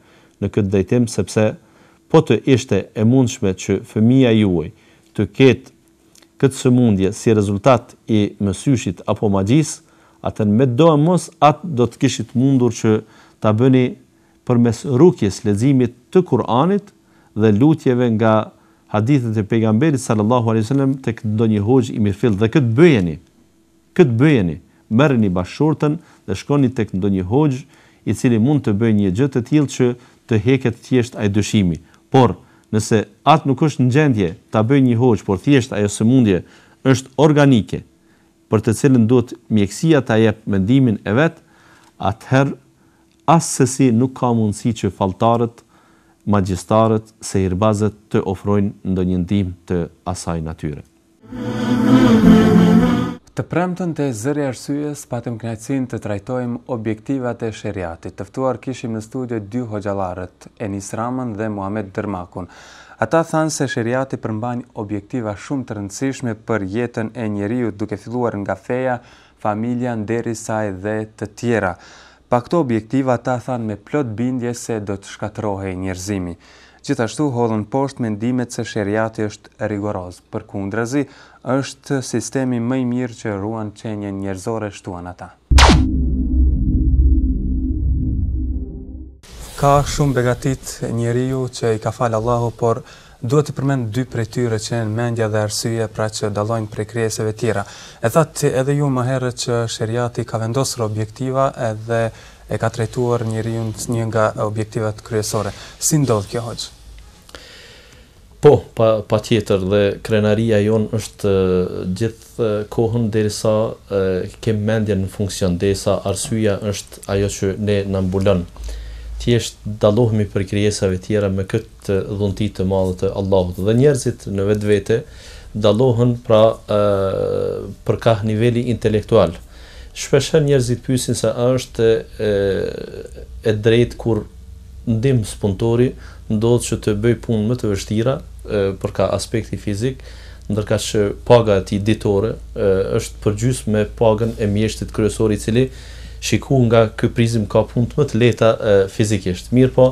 S19: në këtë drejtim, sepse po të ishte e mundshme që fëmia juaj të ketë këtë sëmundje si rezultat i mësyshit apo magjisë, Atë me do e mos atë do të kishit mundur që ta bëni përmes rukjes, leximit të Kur'anit dhe lutjeve nga hadithet e pejgamberit sallallahu alaihi wasallam tek ndonjë hoxh i mirëfill dhe këtë bëjeni, merrni bashkëshortën dhe shkoni tek ndonjë hoxh i cili mund të bëjë një gjë të tillë që të heket thjesht ai dëshimi. Por nëse atë nuk është në gjendje ta bëjë një hoxh, por thjesht ajo sëmundje është organike, për të cilën duhet mjekësia ta jep mendimin e vet, atëherë asesi nuk ka mundësi që falltarët, magjistarët, sehirbazët të ofrojnë ndonjë ndihmë të asaj natyre.
S1: Të premtën të zëri arsyes patëm kënaqësinë të trajtojmë objektivat e sheriatit. Të ftuar kishim në studio dy hoxhallarët, Enis Ramën dhe Muhamet Dërmakun. Ata thanë se sheriati përmban objektiva shumë të rëndësishme për jetën e njeriut, duke filluar nga feja, familja, nderi saj dhe të tjera. Pa këto objektiva ata thanë me plot bindje se do të shkatërrohej njerëzimi. Gjithashtu hodhën poshtë mendimet se sheriati është rigoroz, përkundrazi është sistemi më i mirë që ruan qenjen njerëzore, shtuan ata. Ka shumë begatit njeriu që i ka falë Allahu, por duhet të përmend dy prej tyre që janë mendja dhe arsyeja, pra që dallojnë prej krijesave tjera. E thatë edhe ju më herët që sheriati ka vendosur objektiva edhe e ka trajtuar njeriu një nga objektivat kryesore. Si ndodh kjo hoxh?
S19: Po, pa tjetër, dhe krenaria jonë është gjithë kohën derisa kem mendjen në funksion, derisa arsyeja është ajo që ne na mbulon. Thjesht dallohemi për krijesave tjera me këtë dhunti të madhe të Allahut. Dhe njerëzit në vetvete dallohen për ka niveli intelektual. Shpesh njerëzit pyesin se a është e drejtë kur ndim spuntori ndodh që të bëj punë më të vështira për ka aspekti fizik, ndërka që paga e tij ditore është përgjysmë me pagën e mjeshtit kryesor, i cili shiku nga ky prizim ka punë më të lehta fizikisht. Mirë po,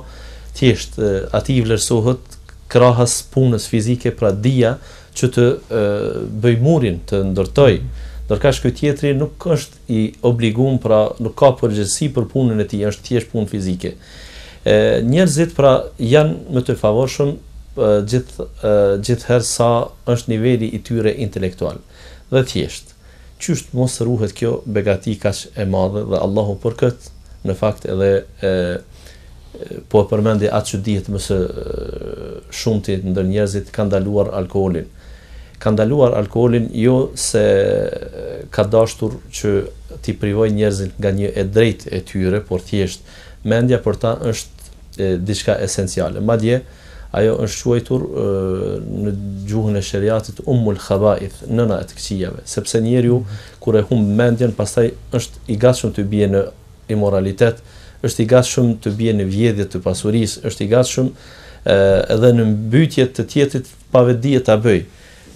S19: thjesht ati i vlerësohet krahas punës fizike, pra dia që të bëj murin, të ndërtoj. Ndërka që ky tjetri nuk është i obliguar, pra nuk ka përgjegjësi për punën e tij, është thjesht punë fizike. Njerëzit pra janë më të favorshëm gjithherë sa është niveli i tyre intelektual. Dhe thjesht, qysh mos ruhet kjo begati kaq e madhe, dhe Allahu për këtë në fakt edhe po e përmendi atë që dihet më së shumti ndër njerëzit kanë ndaluar alkoolin. Kanë ndaluar alkoolin jo se ka dashur që t'i privojë njerëzit nga një e drejtë e tyre, por thjesht mendja për ta është diçka esenciale. Madje ajo është quajtur në gjuhën e sheriatit ummul khaba'ith, nëna e të këqijave, sepse njeriu kur e humb mendjen, pastaj është i gatshëm të bie në imoralitet, është i gatshëm të bie në vjedhje të pasurisë, është i gatshëm edhe në mbytje të tjetrit pa vetdije ta bëj.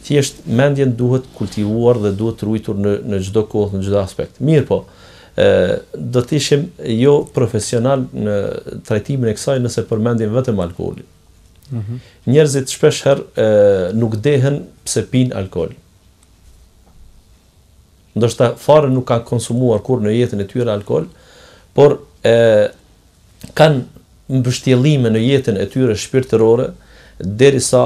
S19: Thjesht mendjen duhet kultivuar dhe duhet ruajtur në çdo kohë, në çdo aspekt. Mirë po, do të ishim jo profesional në trajtimin e kësaj nëse përmendim vetëm alkoolin. Njerëzit shpesh herë nuk dehen pse pinë alkool. Ndoshta fare nuk kanë konsumuar kur në jetën e tyre alkool, por kanë mbështjellime në jetën e tyre shpirtërore, derisa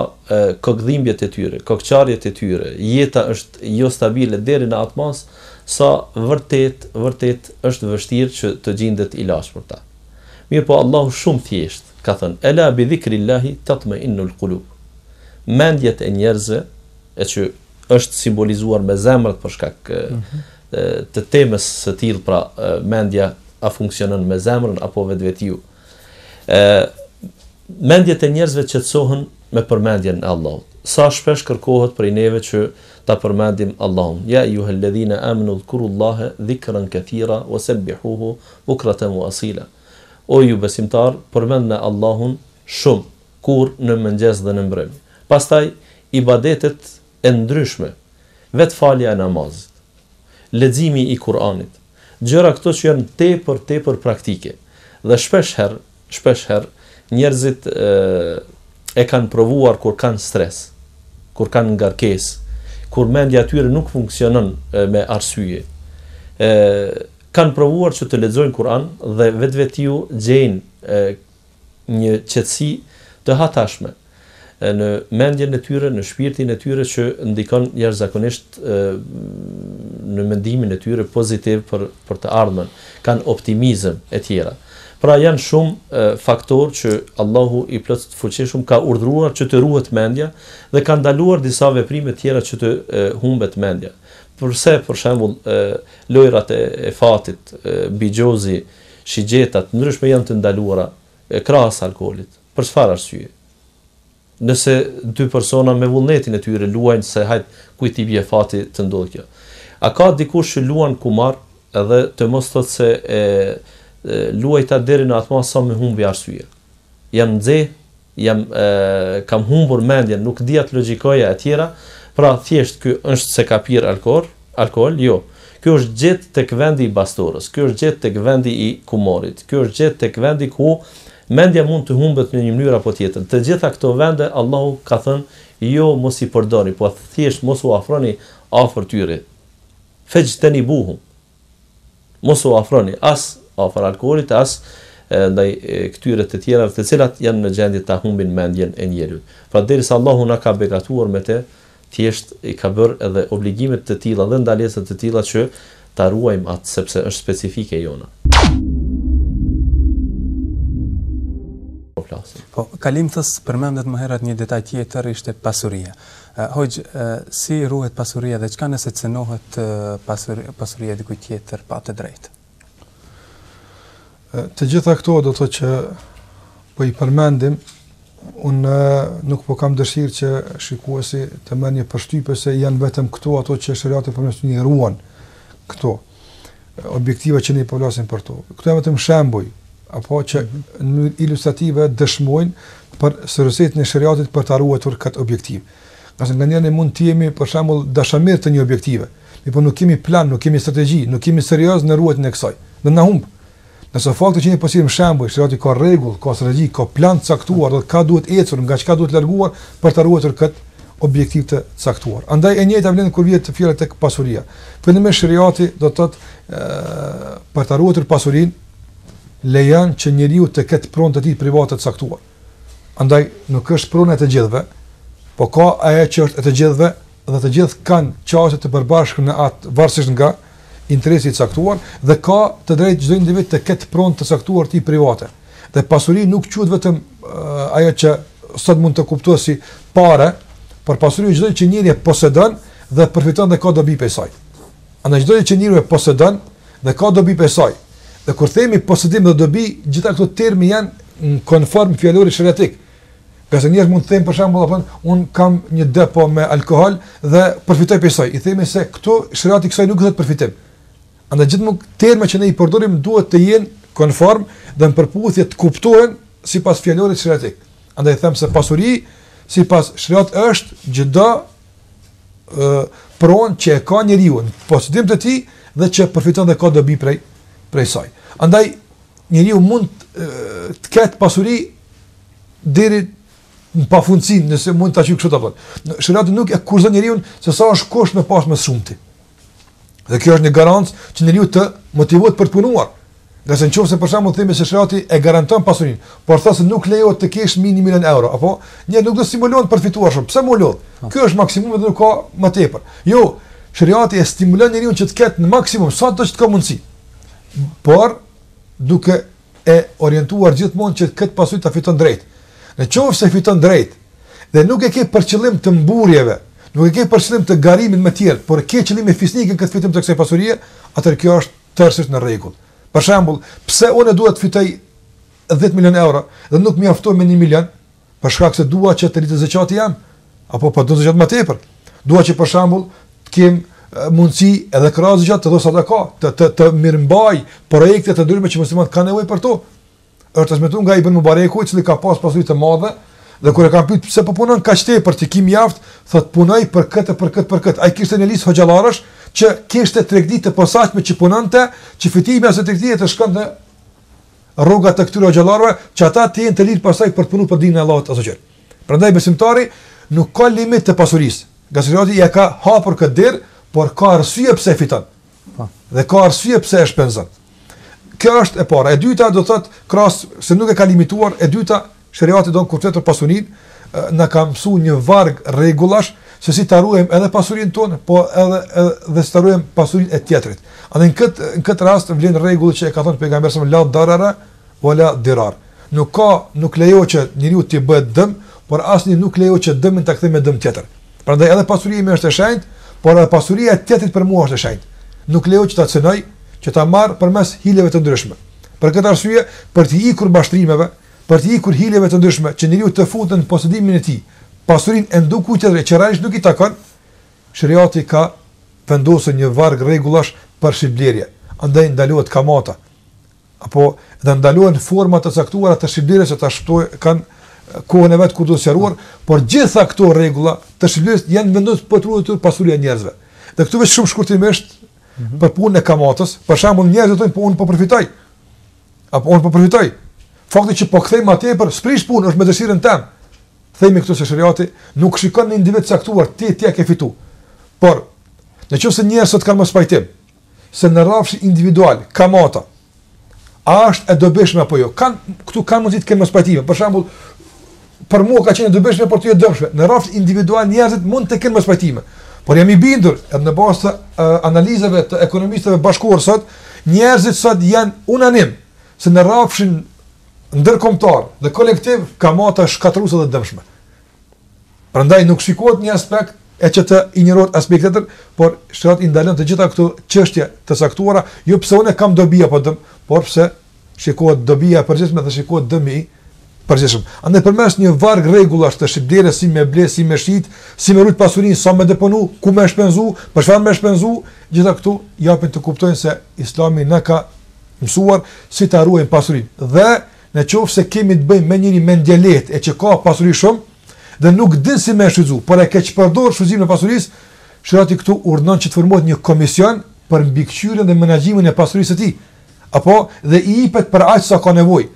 S19: kokdhimbjet e tyre, kokçarjet e tyre, jeta është jo stabile deri në atë mas sa vërtet është vështirë që të gjendet ilaç për ta. Mirë po, Allahu shumë thjesht ka thënë, ela bi dhikrillahi tatma'innul qulub. Mendjet e njerëzve, e që është simbolizuar me zemrat për shkak të temës së tillë, pra mendja a funksionon me zemrën apo vetvetiu. Mendjet e njerëzve qetësohen me përmendjen e Allahut. Sa shpesh kërkohet prej neve që ta përmendim Allahun. Ja ayyuhalladhina amanu dhkurullaha dhikran katira wasabbihuhu bukratan wa asila. O ju besimtar, përmendni Allahun shumë, kur në mëngjes dhe në mbrëmje. Pastaj ibadetet e ndryshme, vetë falja e namazit, leximi i Kur'anit, gjëra këto që janë tepër praktike. Dhe shpesh herë njerëzit e kanë provuar kur kanë stres, kur kanë ngarkesë, kur mendja e tyre nuk funksionon me arsye. kanë provuar që të lexojnë Kur'an dhe vetvetiu gjejnë një qetësi të hatashme në mendjen e tyre, në shpirtin e tyre që ndikon jashtëzakonisht në mendimin e tyre pozitiv për të ardhmen, kanë optimizëm e tjera. Pra janë shumë faktorë që Allahu i plot fuqishëm ka urdhëruar që të ruhet mendja dhe ka ndaluar disa veprime tjera që të humbet mendja. Përse për shembull lojrat e fatit, bigjozi, shigjetat ndryshme janë të ndaluara krahas alkoolit. Për çfarë arsye? Nëse dy persona me vullnetin e tyre luajnë se hajt kujt i bie fati të ndodhë kjo. A ka dikush që luan kumar edhe të mos thotë se luajta deri në atë mas sa me humbi arsye. Jam nxeh, kam humbur mendjen, nuk di atë logjikoja e tjera, pra thjesht ky është se ka pirë alkool, jo. Ky është gjetë tek vendi i bastorës, ky është gjetë tek vendi i kumarit, ky është gjetë tek vendi ku mendja mund të humbet në një mënyrë apo tjetër. Të gjitha këto vende Allahu ka thënë jo mos i përdorni, po thjesht mos u afroni afër tyre. Fajtanibuhum. Mos u afroni as afër alkoolit, as ndaj këtyre të tjera të cilat janë në gjendje ta humbin mendjen e njeriut. Pra derisa Allahu na ka begatuar me të, thjesht i ka bërë edhe obligimet të tilla dhe ndalesat të tilla që ta ruajmë atë sepse është specifike jona.
S1: Po, Kalimthës përmendet më herët një detaj tjetër, ishte pasuria. Hoxh, si ruhet pasuria dhe çka nëse cënohet pasuria dikujt tjetër pa të drejtë?
S18: Të gjitha këto do të thotë që po i përmendim, unë nuk po kam dëshirë që shikuesi të merr një përshtypje se janë vetëm këto ato që shariati përmes një ruan këto objektiva që ne po flasim për to. Këto janë vetëm shembuj apo që në ilustrative dëshmojnë për seriozitetin e shariatit për të ruajtur këtë objektiv. Qase nganjëherë ne mund të jemi për shembull dashamirë të një objektive, por nuk kemi plan, nuk kemi strategji, nuk kemi serioz në ruajtjen e kësaj. Dhe na humb. Nëse fakti që ne po sillim shembull, shariati ka rregull, ka strategji, ka plan të caktuar, do ka duhet ecur, nga çka duhet larguar për të ruajtur këtë objektiv të caktuar. Andaj e njëjta vlen kur vjen të fjala tek pasuria. Fillimisht shariati do të thotë për të ruajtur pasurinë lejon që njeriu të ketë pronë të tij private të caktuar. Andaj nuk është prona e të gjithëve, po ka ajo që është e të gjithëve dhe të gjithë kanë çështje të përbashkëta në atë varësisht nga interesi i caktuar dhe ka të drejtë çdo individ të ketë pronë të caktuar të tij private. Dhe pasuri nuk quhet vetëm ajo që sot mund të kuptohet si parë, por pasuri çdo që njeriu e posedon dhe përfiton dhe ka dobi prej saj. Andaj çdo që njeriu e posedon dhe ka dobi prej saj. Dhe kur themi posedim dhe dobi, gjitha këto termi janë në konform fjalorit shariatik. Qase njerëz mund të them për shembull apo un kam një depo me alkool dhe përfitoj prej saj. I themi se këtu shariati kësaj nuk do të përfitojmë. Andaj gjithmonë termat që ne i përdorim duhet të jenë konform dhe në përputhje të kuptohen sipas fjalorit shariatik. Andaj them se pasuri sipas shariat është çdo pronë që e ka njeriu në posedim të tij dhe që përfiton dhe ka dobi prej saj. Andaj njeriu mund të ketë pasuri deri në pafundësi, nëse mund ta qyj kështu apo. Shariati nuk e kurzon njeriu se sa është kusht me pas më shumti. Dhe kjo është një garancë që njeriu të motivohet për të punuar. Nëse nëse për shembull themi se shariati e garanton pasurinë, por thosë nuk lejohet të kesh mini 1 milion euro, apo një nuk do stimulon të përfituar shumë. Pse më lodh? Ky është maksimumi dhe nuk ka më tepër. Jo, shariati e stimulon njeriu që të ketë në maksimum sa do të ka mundësi. Por duke e orientuar gjithmonë që këtë pasuri ta fiton drejt. Në qoftë se fiton drejt dhe nuk e ke për qëllim të mburjeve, nuk e ke për qëllim të garimit me tjerë, por ke qëllime fisnike këtë fitim të kësaj pasurie, atëherë kjo është tërësisht në rregull. Për shembull, pse unë dua të fitoj 10 milion euro dhe nuk mjaftoj me 1 milion, për shkak se dua që të rritë zakati jam, apo po do të zakat më tepër. Dua që për shembull të kem mundësi edhe krahas gjatë të dhosat të mirëmbaj projekte të ndryshme që muslimanët kanë nevojë për to. Është transmetuar nga Ibn Mubareku, i cili ka pas pasuri të madhe dhe kur e kanë pyet pse po punon kaq tepër ti kim mjaft, thot punoj për këtë. Ai kishte një listë hoxhallarësh që kishte tregti të posaçme që punonte, që fitimi asaj tregtie të shkon në rrogat të këtyre hoxhallarëve, që ata të jenë të lirë pasaj për të punuar për dinën e Allahut azza xal. Prandaj besimtari nuk ka limit të pasurisë. Gazetarati ja ka hapur këtë derë, por ka arsye pse fiton. Dhe ka arsye pse e shpenzon. Kjo është e para. E dyta do thotë krahas se nuk e ka limituar, e dyta shariati don kur flet për pasurinë na ka mësuar një varg rregullash se si ta ruajmë edhe pasurinë tonë, po edhe si ta ruajmë pasurinë e tjetrit. Andaj në këtë rast vlen rregull që e ka thënë pejgamberi sa la darara wala dirar. Nuk lejohet që njeriu të bëhet dëm, por asnjë nuk lejohet që dëmin ta kthejë me dëm tjetër. Prandaj edhe pasuria ime është e shenjtë, por edhe pasuria e tjetrit për mua është e shenjtë. Nuk lejohet që ta cënoj, që ta marr përmes hileve të ndryshme. Për këtë arsye, për të ikur mashtrimeve, për të ikur hileve të ndryshme, që njeriu të futet në posedimin e tij, pasurinë e ndukujt tjetër që realisht nuk i takon, shariati ka vendosur një varg rregullash për shitblerje. Andaj ndalohet kamata. Apo dhe ndalohen forma të caktuara të shitblerjes që ta shtojnë kanë kohën e vet ku do të sqaruar, por gjitha këto rregulla të shitblerjes janë vendosur për truar pasuria e njerëzve. Dhe këtu vetë shumë shkurtimisht për punën e kamatës, për shembull njerëzit thonë po unë po përfitoj. Apo unë po përfitoj. Fakti që po kthej më tepër, sprish punë është me dëshirën tënde. Themi këtu se shariati nuk shikon në individ caktuar ti ke fitu. Por nëse njerëzit kanë mos pajtim se në rrafsh individual kamata a është e dobishme apo jo. Këtu kanë mundësi të kenë mos pajtime. Për shembull, për mua ka qenë e dobishme, por ti e dëmshme. Në rrafsh individual njerëzit mund të kenë mos pajtime. Por jam i bindur, edhe në bazë të analizave të ekonomistëve bashkëkohor sot, njerëzit sot janë unanim se në rrafshin ndërkombëtar dhe kolektiv kamata është shkatërruese dhe dëmshme. Prandaj nuk shikohet një aspekt e që të injorohet aspekt tjetër, por shtat i ndalon të gjitha këto çështje të caktuara, jo pse unë kam dobi apo dëm, por pse shikohet dobia e përgjithshme dhe shikohet dëmi përgjithshëm. Andaj përmes një varg rregullash të shitblerjes, si me ble, si me shit, si me rrit pasurinë, sa me deponu, ku me shpenzu, për çfarë me shpenzu, gjitha këtu japin të kuptojnë se Islami na ka mësuar si ta ruajmë pasurinë. Dhe nëse kemi të bëjmë me njëri mendjelet e që ka pasuri shumë dhe nuk din si me shfrytzu, por e keq përdor shfrytzimin e pasurisë, shariati këtu urdhnon që të formohet një komision për mbikëqyrjen dhe menaxhimin e pasurisë së tij. Apo dhe i jepet për aq sa ka nevojë.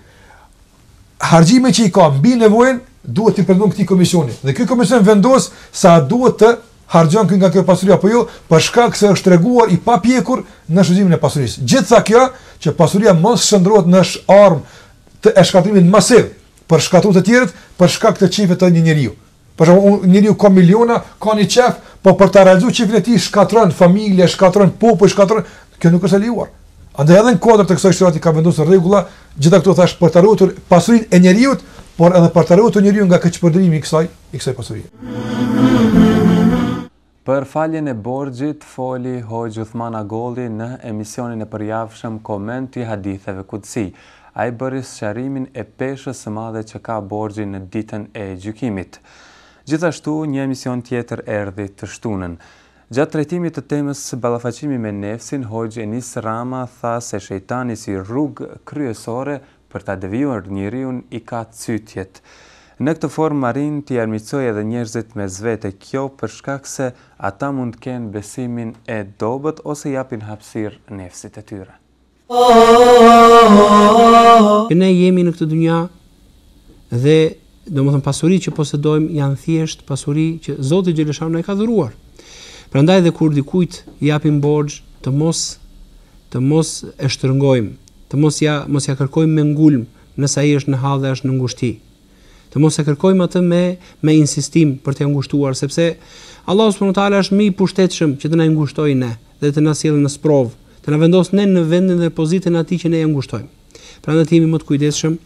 S18: Harxhimi që i ka mbi nevojën duhet të përndon këtij komisioni. Dhe ky komision vendos sa duhet të harxhon kë nga kjo pasuri apo jo, për shkak se është treguar i papjekur në shfrytzimin e pasurisë. Gjithsa kjo që pasuria mos shndrohet në armë të shkatrimit masiv për shkatruar të tjerët për shkak të çifit të një njeriu. Për shembull, njeriu ka miliona, ka një çef, po për ta realizuar çifin e tij shkatron familje, shkatron popull, shkatron, kjo nuk është e lejuar. Andaj edhe në kuadër të kësaj shariati ka vendosur rregulla, gjitha këto thash për të ruajtur pasurinë e njeriu, por edhe për të ruajtur njeriu nga keqpërdorimi i kësaj pasurie.
S1: Për faljen e borxhit foli Hoxh Uthman Agolli në emisionin e përjavshëm Koment i haditheve kutsi. Ai bëri sqarimin e peshës së madhe që ka borxhi në ditën e gjykimit. Gjithashtu një emision tjetër erdhi të shtunën. Gjatë trajtimit të temës ballafaqimi me nefsin, Hoxh Enis Rama tha se shejtani si rrugë kryesore për ta devijuar njeriu i ka cytjet. Në këtë formë arrin t'i armiqsojë edhe njerëzit me zvete, kjo për shkak se ata mund të kenë besimin e dobët ose japin hapësirë nefsit e tyre.
S20: Ne jemi në këtë dynja dhe domethënë pasuritë që posedojmë janë thjesht pasuri që Zoti xhaleshanu na ka dhuruar. Prandaj dhe kur dikujt japim borxh, të mos e shtrëngojmë, të mos ja kërkojmë me ngulm, nëse ai është në hall dhe është në ngushti. Të mos e kërkojmë atë me insistim për të ngushtuar, sepse Allahu subhanahu wa taala është më i pushtetshëm që të na ngushtojë ne dhe të na sjellë në sprovë, të na vendosë ne në vendin dhe pozitën atij që ne ja ngushtojmë. Prandaj të jemi më të kujdesshëm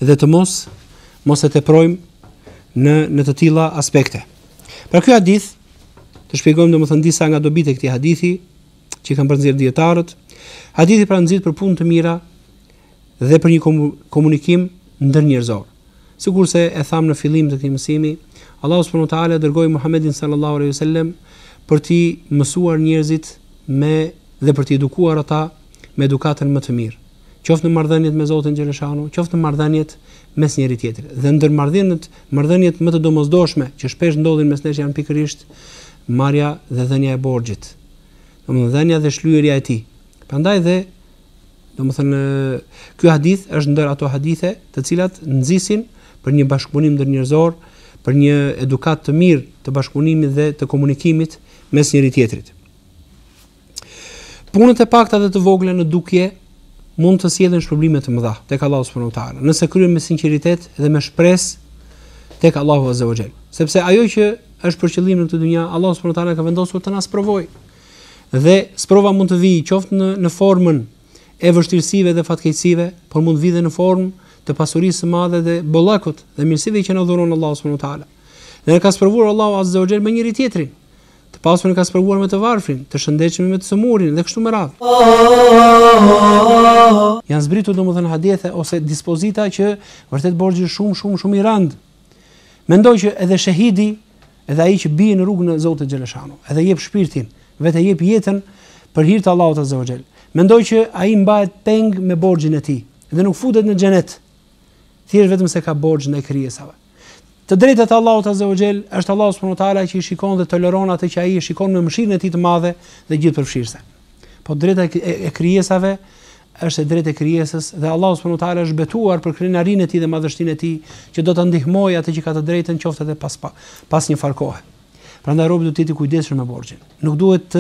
S20: dhe të mos e teprojmë në të tilla aspekte. Për ky hadith të shpjegojmë domethënë disa nga dobitë e këtij hadithi që kanë përzier dietarët. Hadithi pra nxit për punë të mira dhe për një komunikim ndërnjerëzor. Sikurse e tham në fillim të këtij mësimi, Allahu subhanahu wa taala dërgoi Muhamedit sallallahu alaihi wasallam për t'i mësuar njerëzit dhe për t'i edukuar ata me edukatën më të mirë. Qoftë në marrëdhëniet me Zotin xhaleshanu, qoftë në marrëdhëniet mes njëri tjetrit. Dhe ndër marrëdhëniet më të domosdoshme që shpesh ndodhin mes nesh janë pikërisht marrja dhe dhënia e borxhit. Domethënë dhënia dhe shlyerja e tij. Prandaj dhe domethënë ky hadith është ndër ato hadithe të cilat nxisin për një bashkëpunim ndërnjerëzor, për një edukat të mirë të bashkëpunimit dhe të komunikimit mes njëri tjetrit. punët e pakta dhe të vogla në dukje mund të sjellin shpërblime të mëdha tek Allahu subhanahu wa taala, nëse kryen me sinqeritet dhe me shpresë tek Allahu azza wa jall. Sepse ajo që është për qëllim në këtë dynja, Allahu subhanahu wa taala ka vendosur të na sprovojë. Dhe sprova mund të vijë qoftë në formën e vështirësive dhe fatkeqësive, por mund vijë në formë të pasurisë së madhe dhe bollakut dhe mirësive që na dhuron Allahu subhanahu wa taala. Dhe ka sprovuar Allahu azza wa jall me njëri tjetrin. Të pasurin ka sprovuar me të varfrin, të shëndetshëm me të sëmurin dhe kështu me radhë. Janë zbritur domethënë hadithe ose dispozita që vërtet borxhi shumë i rënd. Mendoj që edhe shahidi, edhe ai që bie në rrugën e Zotit xhaleshanu, edhe jep shpirtin, vetë jep jetën për hir të Allahut azza wa jall. Mendoj që ai mbahet peng me borxhin e tij dhe nuk futet në xhenet. Thjesht vetëm se ka borxh ndaj krijesave. Të drejtat e Allahut azza wa jall është Allahu subhanahu wa taala që i shikon dhe toleron atë që ai e shikon me mëshirën e tij të madhe dhe gjithëpërfshirëse. Po drejta e krijesave është e drejtë e krijesës dhe Allahu subhanahu wa taala është betuar për krenarinë e tij dhe madhështinë e tij që do ta ndihmojë atë që ka të drejtën qoftë edhe pas një far kohe. Prandaj robi duhet të jetë i kujdesshëm me borxhin. Nuk duhet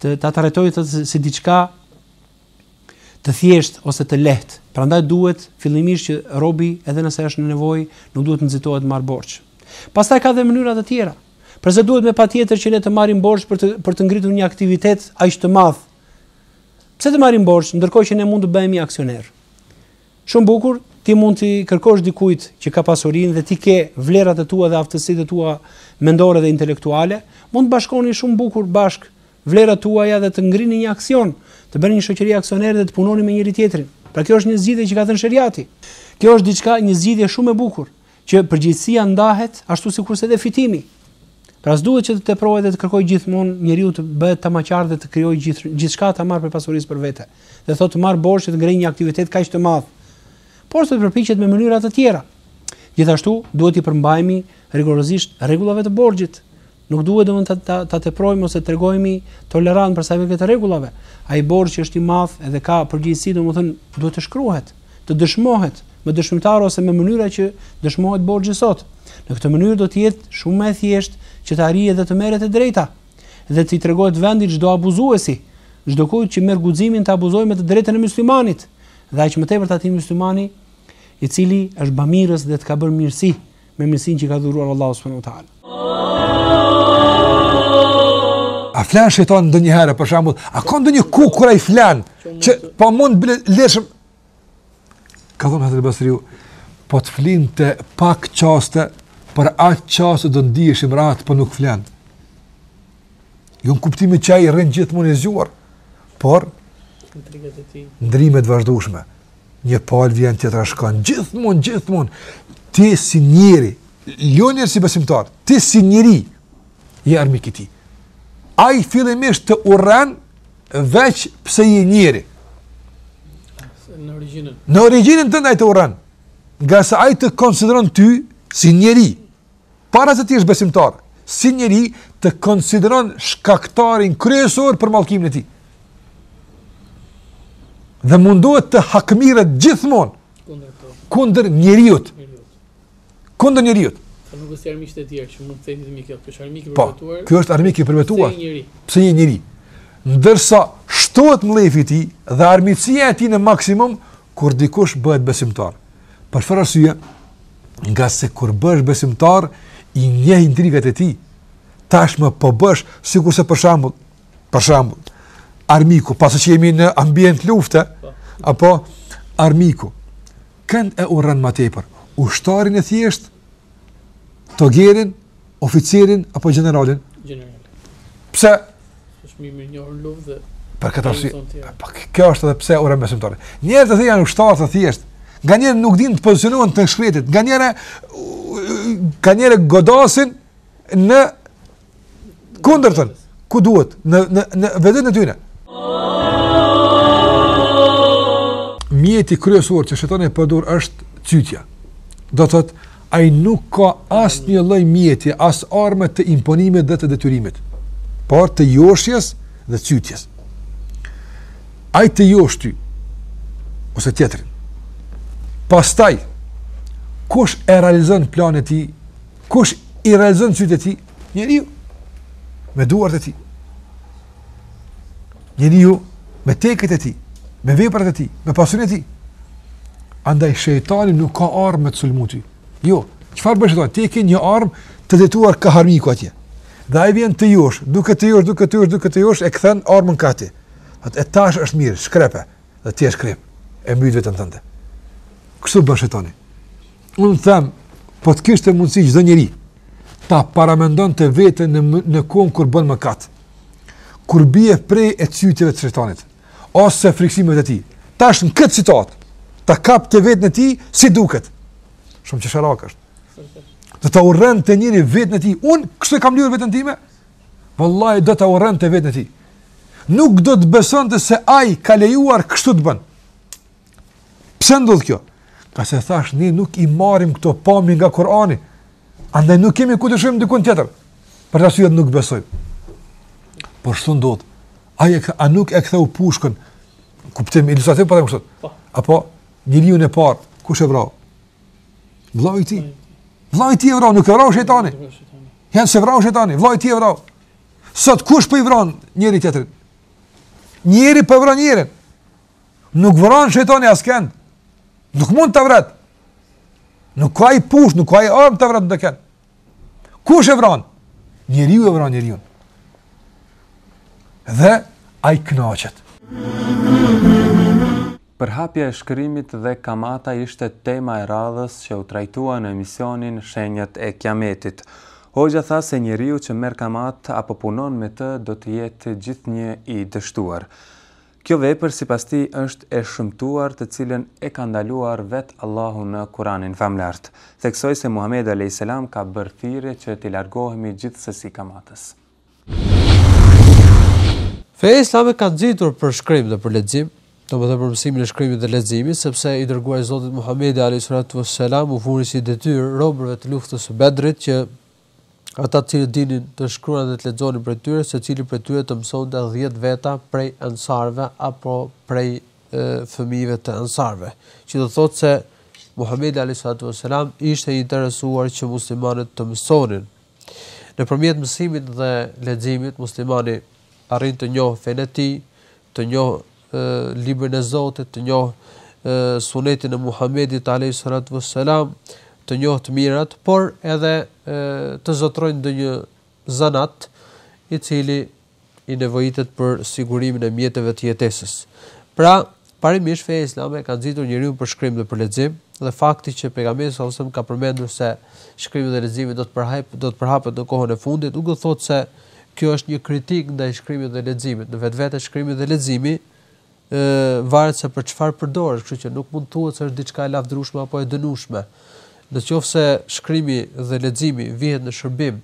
S20: ta trajtojë atë si diçka të thjesht ose të lehtë. Prandaj duhet fillimisht që robi edhe nëse është në nevojë nuk duhet nxitohet marr borxh. Pastaj ka dhe mënyra të tjera. Përse duhet me patjetër që ne të marrim borxh për të ngritur një aktivitet aq të madh. Pse të marrim borxh ndërkohë që ne mund të bëhemi aksioner? Shumë bukur, ti mund të kërkosh dikujt që ka pasurinë dhe ti ke vlerat e tua dhe aftësitë e tua mendore dhe intelektuale, mund të bashkoni shumë bukur bashk vlerat tuaja dhe të ngrini një aksion, të bëni një shoqëri aksionere dhe të punoni me njëri tjetrin. Pra kjo është një zgjidhje që ka thënë shariati. Kjo është diçka, një zgjidhje shumë e bukur, që përgjegjësia ndahet ashtu sikurse edhe fitimi. Pra s'duhet që të teprohet dhe të kërkojë gjithmonë njeriu të bëhet tamaqar dhe të krijojë gjithçka ta marrë për pasurisë për vete. Dhe thotë të marr borxh që të ngrejë një aktivitet kaq të madh. Por të përpiqet me mënyra të tjera. Gjithashtu duhet i përmbajmë rigorozisht rregullave të borxhit. Nuk duhet domosdoshmë ta teprojmë ose tregojmë tolerancë për sa i përket rregullave. Ai borxh që është i madh edhe ka përgjegjësi, domosdoshmë duhet të shkruhet, të dëshmohet me dëshmitar ose me mënyra që dëshmohet borxhi sot. Në këtë mënyrë do të jetë shumë më e thjeshtë që të arrijë dhe të merret e drejta dhe të i tregohet vendit çdo abuzuesi, çdo kujt që merr guximin të abuzojë me të drejtën e muslimanit, dhe aq më tepër atij muslimani i cili është bamirës dhe të ka bërë mirësi me mirësinë që ka dhuruar Allahu subhanahu wa taala.
S18: A flan shejtan ndonjëherë për shembull, a ka ndonjë ku kur ai flan që po mund lëshëm ka thonë Hazrat Basriu, po të flinte pak qaste për atë qaste do ndiheshim rahat, po nuk flan. Jo në kuptimin që ai rën gjithmonë i zgjuar, por ndrimet vazhdueshme. Një palë vjen tjetra shkon, gjithmonë. Ti si njeri, jo njerë si besimtar, ti si njeri, je armik i tij. Ai fillimisht të urren veç pse je njeri. Në origjinën tënde ai të urren, nga se ai të konsideron ty si njeri. Para se ti jesh besimtar, si njeri të konsideron shkaktarin kryesor për mallkimin e tij. Dhe mundohet të hakmiret gjithmonë kundër njeriut. Kundër njeriut.
S6: Nuk është armiqt e tjerë që mund të thënë mi kjo, është armik i
S18: përvetuar. Ky është armik i përvetuar.
S6: Pse
S18: një njeri. Ndërsa shtohet mlefi i tij dhe armiqësia e tij në maksimum kur dikush bëhet besimtar. Për çfarë arsye? Nga se kur bësh besimtar i njeh intrigat e tij. Tashmë po bësh sikurse për shembull armiku, pasi që jemi në ambient lufte, apo armiku, kënd e urren më tepër? Ushtarin e thjesht, togerin, oficerin, apo generalin? Pse?
S6: Është mirë njohur luftë dhe
S18: për këtë arsye. Kjo është edhe pse urren besimtarë. Njerëzit të janë ushtarë të thjesht, nganjëherë nuk dinë të pozicionohen të shkretit, nganjëherë godasin në kundërtën, ku duhet, në vetën e tyre. Mjeti kryesor që shejtani e përdor është cytja. Do të thotë ai nuk ka asnjë lloj mjeti, as armë të imponimit dhe të detyrimit, por të joshjes dhe cytjes. Ai të josh ty ose tjetrin. Pastaj kush e realizon planin e tij, kush i realizon cytet e tij? Njeriu me duart e tij. Njeriu me tekët e tij, me veprat e tij, me pasurinë e tij. Andaj shejtani nuk ka armë të sulmu ty. Jo, çfarë bën shejtani? Ti ke një armë të detuar ka harmiku atje. Dhe ai vjen të josh, duke të josh e kthen armën ka ti. Atë tash është mirë, shkrepe, dhe ti e shkrep, e mbyt vetën tënde. Kështu bën shejtani. Unë them, po të kishte mundësi çdo njeri ta paramendonte veten në kohën kur bën mëkat. Kur bie prej e cytjeve të shejtanit, ose friksimet e tij. Tash në këtë situatë, ta kapte vetën e tij si duket. Shumë çesharak është. Do ta urrën të njëri vetën e tij. Unë kështu e kam lyer veten time. Wallahi do ta urrën të vetën e tij. Nuk do të besonte se ai ka lejuar kështu të bën. Pse ndodh kjo? Ka se thash ne nuk i marrim këto pamje nga Kurani. Andaj nuk kemi ku të shohim dikun tjetër. Për arsye nuk besojmë. Por ç'u ndodh? A nuk e ktheu pushkën? Kuptim ilustrativ po them kështu. Apo njeriu e parë, kush e vrau? Vllai i tij. Vllai i tij e vrau, nuk e vrau shejtani. Janë se vrau shejtani, vllai i tij e vrau. Sot kush po i vron njëri tjetrin? Njëri po vron njërin. Nuk vron shejtani askënd. Nuk mund ta vret. Nuk ka i push, nuk ka i armë ta vret ndonjë. Kush e vron? Njeriu e vron njeriu. Dhe ai kënaqet.
S1: Përhapja e shkrimit dhe kamata ishte tema e radhës që u trajtua në emisionin Shenjat e Kiametit. Hoxha tha se njeriu që merr kamat apo punon me të do të jetë gjithnjë i dështuar. Kjo vepër sipas tij është e shëmtuar, të cilën e ka ndaluar vet Allahu në Kur'anin famlart. Theksoi se Muhamedi alayhis salam ka bërë thirrje që t'i largohemi gjithsesi kamatës.
S21: Feja islame ka nxitur për shkrim dhe për lexim, domethënë për mësimin e shkrimit dhe leximit, sepse i dërguari i Zotit Muhamedi alayhis salam u vuri si detyrë robërve të luftës së Bedrit që ata të cilët dinin të shkruan dhe të lexonin prej tyre, secili prej tyre të mësonte 10 veta prej ansarëve apo prej fëmijëve të ansarëve. Që do thotë se Muhamedi alayhis salam ishte i interesuar që muslimanët të mësonin. Nëpërmjet mësimit dhe leximit muslimani arrin të njohë fenë e tij, të njohë librin e Zotit, të njohë sunetin e Muhamedit alayhis salam, të njohë të mirat, por edhe të zotrojnë ndonjë zanat i cili i nevojitet për sigurimin e mjeteve të jetesës. Pra, parimisht feja islame ka nxitur njeriu për shkrim dhe për lexim, dhe fakti që pejgamberi sallallahu alajhi wasallam ka përmendur se shkrimi dhe leximi do të përhapet në kohën e fundit, nuk do thotë se kjo është një kritik ndaj shkrimit dhe leximit. Në vetvete shkrimi dhe leximi varet se për çfarë përdoret, kështu që nuk mund të thuhet se është diçka e lavdërueshme apo e dënueshme. Nëse shkrimi dhe leximi vihet në shërbim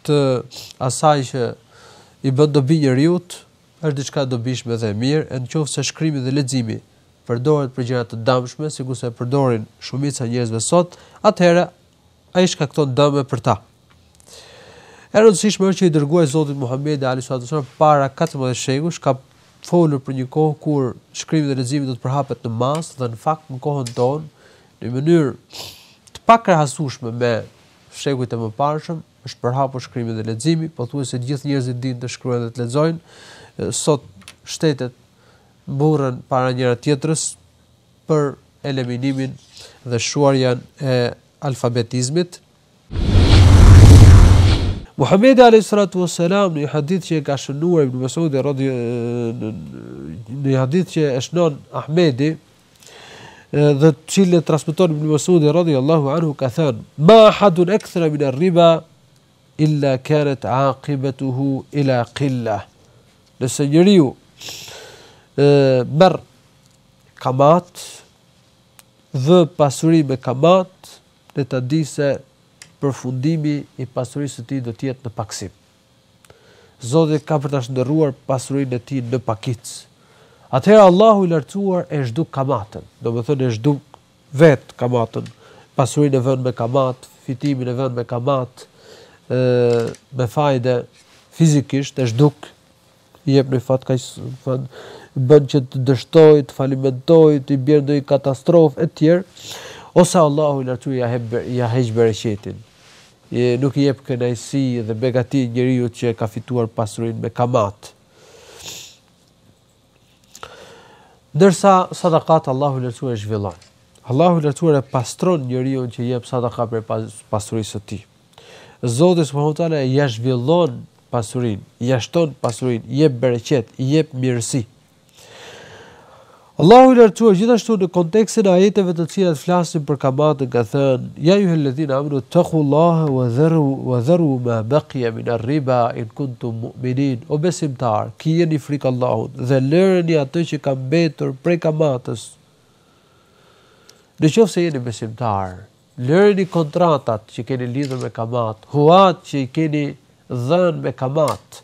S21: të asaj që i bën dobi njeriu, është diçka dobishme dhe e mirë. Nëse shkrimi dhe leximi përdoret për gjëra të dëmshme, sikurse e përdorin shumica e njerëzve sot, atëherë ai shkakton dëm për ta. E rëndësishme është që i dërguari Zotit Muhamedi alayhis salam para 14 shekush ka folur për një kohë kur shkrimi dhe leximi do të përhapet në masë, dhe në fakt në kohën tonë në mënyrë të pakrahasueshme me shekujt e mëparshëm është përhapur shkrimi dhe leximi, pothuajse të gjithë njerëzit dinë të shkruajnë dhe të lexojnë. Sot shtetet mburren para njëra tjetrës për eliminimin dhe shuarjen e alfabetizmit. Muhamedi alayhis salam në hadith që e ka shënuar Ibn Mas'udi në hadith që e shënon Ahmedi dhe të cilën transmeton Ibn Mas'udi radhiyallahu anhu ka thënë: "Ma ahadun akthara min ar-riba illa kanat 'aqibatuhu ila qillah." Nëse njeriu merr kamat dhe pasuri me kamat, le ta di se përfundimi i pasurisë së tij do të jetë në paksim. Zoti ka për ta shndërruar pasurinë e tij në pakic. Atëherë Allahu i lartësuar e zhduk kamatën, domethënë e zhduk vet kamatën, pasurinë e vënë me kamat, fitimin e vënë me kamat, me fajde fizikisht e zhduk, i jep në fat kaq bën që të dështoj, të falimentoj, të i bjerë ndonjë katastrofë e tjerë, ose Allahu i lartësuar ja heq bereqetin. nuk i jep kënaqësi dhe begati njeriu që ka fituar pasurinë me kamat. Ndërsa sadakat Allahu i lartësuar e zhvillon. Allahu i lartësuar e pastron njeriu që jep sadaka për pasurisë së tij. Zoti subhanahu wa taala ja zhvillon pasurinë, ja shton pasurinë, jep bereqet, jep mirësi. Allahu i lartësuar gjithashtu në kontekstin e ajeteve të cilat flasin për kamatën ka thënë: "Ya ayyuhalladhina amanu taqullaha wa dharu ma baqiya min ar-riba in kuntum mu'minin." O besimtar, keni frikë Allahut dhe lëreni atë që ka mbetur prej kamatës. Nëse jeni besimtar, lëreni kontratat që keni lidhur me kamat, huat që i keni dhënë me kamat.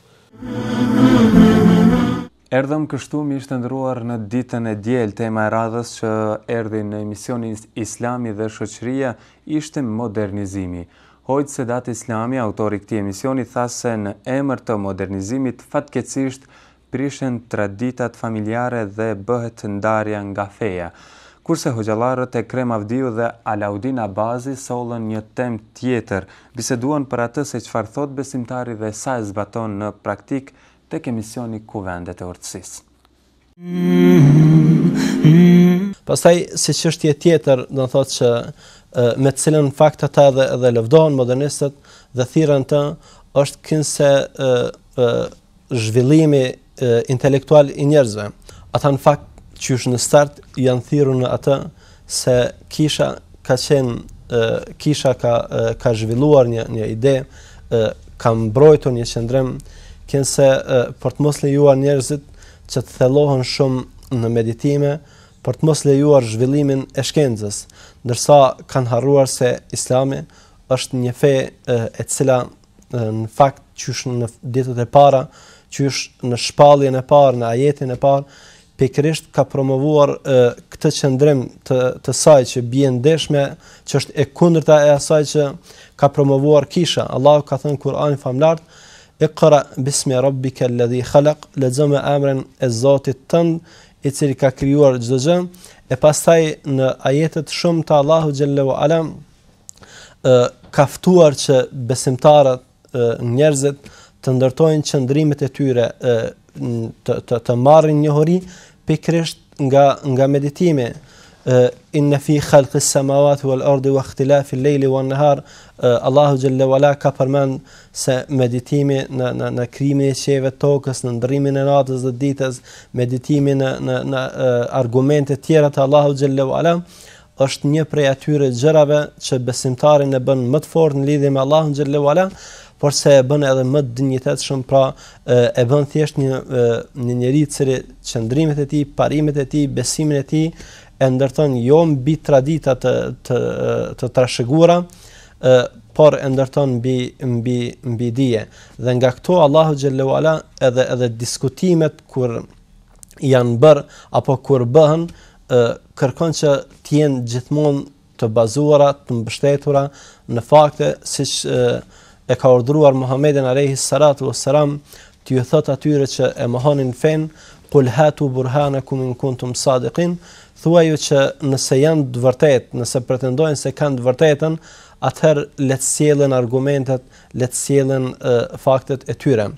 S1: Erdhëm kështu miq të nderuar në ditën e diel, tema e radhës që erdhi në emisionin Islami dhe shoqëria ishte modernizimi. Hoxh Sedat Islami, autori i këtij emisioni, tha se në emër të modernizimit fatkeqësisht prishen traditat familjare dhe bëhet ndarja nga feja. Kurse hoxhallarët e Krem Avdiu dhe Alaudin Abazi sollën një temë tjetër, biseduan për atë se çfarë thot besimtari dhe sa e zbaton në praktik tek emisioni Kuvendet e Urtësisë.
S2: Pastaj si çështje tjetër, do të thotë që me të cilën fakt ata edhe lëvdohen modernistët dhe thirrën të është kënse zhvillimi intelektual i njerëzve. Ata në fakt qysh në start janë thirrur në atë se kisha ka zhvilluar një ide, ka mbrojtur një qendrim kënse për të mos lejuar njerëzit që të thellohen shumë në meditime, për të mos lejuar zhvillimin e shkencës, ndërsa kanë harruar se Islami është një fe e cila në fakt qysh në ditët e para, qysh në shpalljen e parë, në ajetin e parë, pikërisht ka promovuar këtë qendrim të saj që bie ndeshme, që është e kundërta e asaj që ka promovuar kisha. Allahu ka thënë Kur'ani famlart: "Iqra bismi rabbika alladhi khalaq", lexo me emrin e Zotit tënd i cili ka krijuar çdo gjë. E pastaj në ajetet shumë të Allahu xhallahu ala ka ftuar që besimtarët, njerëzit të ndërtojnë qëndrimet e tyre, të marrin njohuri pikërisht nga meditimi. Inna fi khalqis samawati wal ardi wa ikhtilafi al-layli wan nahar, Allahu xhallahu ala ka përmend se meditimi në krijimin e qiellit, tokës, në ndrimin e natës dhe ditës, meditimi në argumente të tjera të Allahu xhallahu ala është një prej atyre gjërave që besimtarin e bën më të fortë në lidhje me Allahun xhallahu ala, por se e bën edhe më të dinjitetshëm, pra e bën thjesht një njeri i cili qëndrimet e tij, parimet e tij, besimin e tij e ndërton jo mbi tradita të trashëguara, por e ndërton mbi dije. Dhe nga këto Allahu xhallahu ala edhe diskutimet kur janë bërë apo kur bëhen, kërkon që të jenë gjithmonë të bazuara, të mbështetura në fakte, siç e ka urdhëruar Muhamedi alayhi salatu wassalam të ju thot atyre që e mohonin fen: "Qul hatu burhanakum in kuntum sadiqin", thuaju që nëse janë të vërtetë, nëse pretendojnë se kanë të vërtetën, atëherë le të sjellin argumentet, le të sjellin faktet e tyre.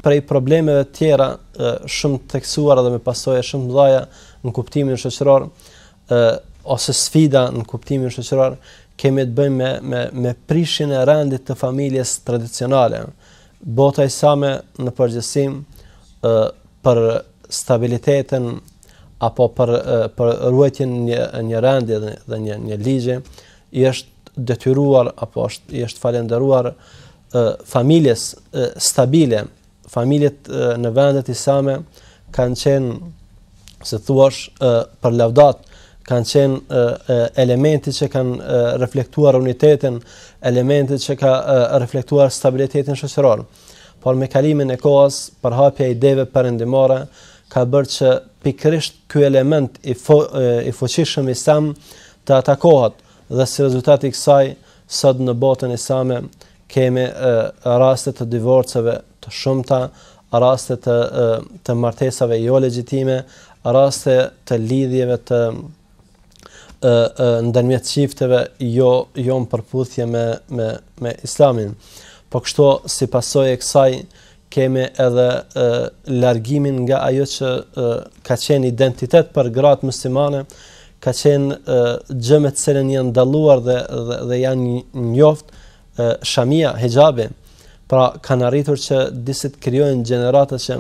S2: Prej problemeve të tjera shumë të theksuara dhe me pasojë shumë të mëdha në kuptimin shoqëror, ose sfida në kuptimin shoqëror, kemi të bëjmë me prishjen e rendit të familjes tradicionale. Bota islame në përgjithësi për stabilitetin apo për ruajtjen e një rendi dhe një ligji i është detyruar apo është falendëruar familjes stabile. Familjet në vendet islame kanë qenë, se thuash, për lavdat, kanë qenë elementi që kanë reflektuar unitetin, elementi që ka reflektuar stabilitetin shoqëror. Por me kalimin e kohës, përhapja e ideve perëndimore ka bërë që pikërisht ky element i fuqishëm islam të atakohet, dhe si rezultat i kësaj sot në botën islame kemi raste të divorceve të shumta, raste të martesave jo legjitime, raste të lidhjeve ndërmjet çifteve jo në përputhje me Islamin. Po kështu si pasojë e kësaj kemi edhe largimin nga ajo që ka qenë identitet për gratë muslimane, ka qenë gjë me të cilën janë dalluar dhe janë njoft shamia, hijabi. Pra kanë arritur që disi të krijojnë gjenerata që